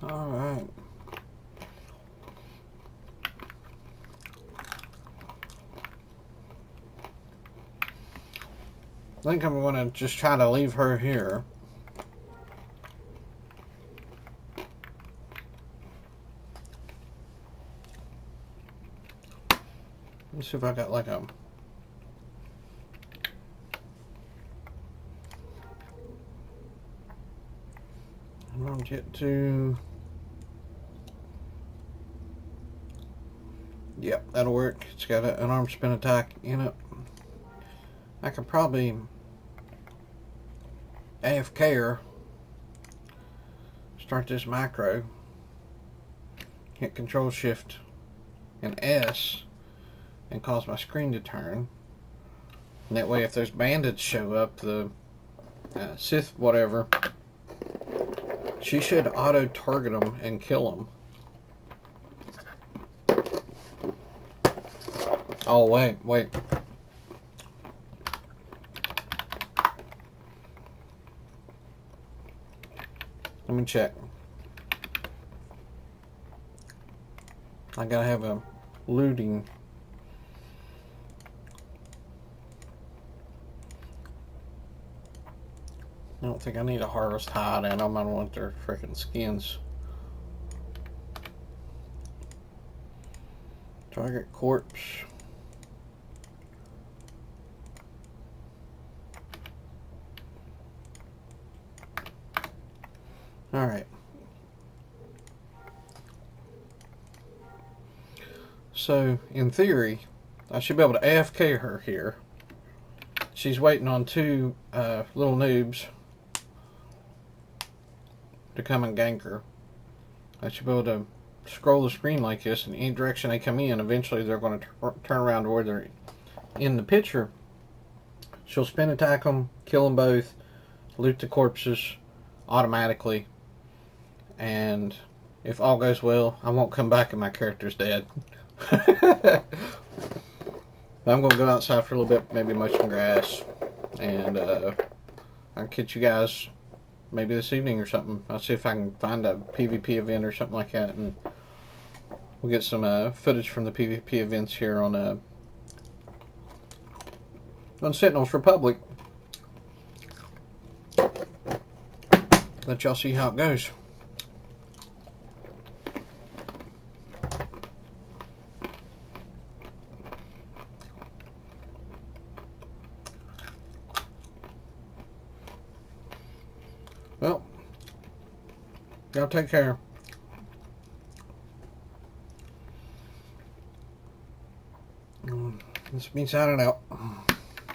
Alright. I think I'm going to just try to leave her here. Let's see if I got like a... I'm going to get to... Yep, that'll work. It's got an unarmed spin attack in it. I could probably AFK her, start this macro, hit Control Shift and S, and cause my screen to turn. And that way, if those bandits show up, the Sith whatever, she should auto target them and kill them. Oh wait. Let me check. I gotta have a looting. I don't think I need a harvest hide, and I'm gonna want their freaking skins. Target corpse. Alright. So, in theory, I should be able to AFK her here. She's waiting on two little noobs to come and gank her. I should be able to scroll the screen like this, and any direction they come in, eventually they're going to turn around to where they're in the picture. She'll spin attack them, kill them both, loot the corpses automatically, and if all goes well, I won't come back and my character's dead. I'm going to go outside for a little bit, maybe mow some grass, and I'll catch you guys maybe this evening or something. I'll see if I can find a PvP event or something like that, and we'll get some footage from the PvP events here on Sentinels Republic. Let y'all see how it goes. Y'all take care. This has been signing out.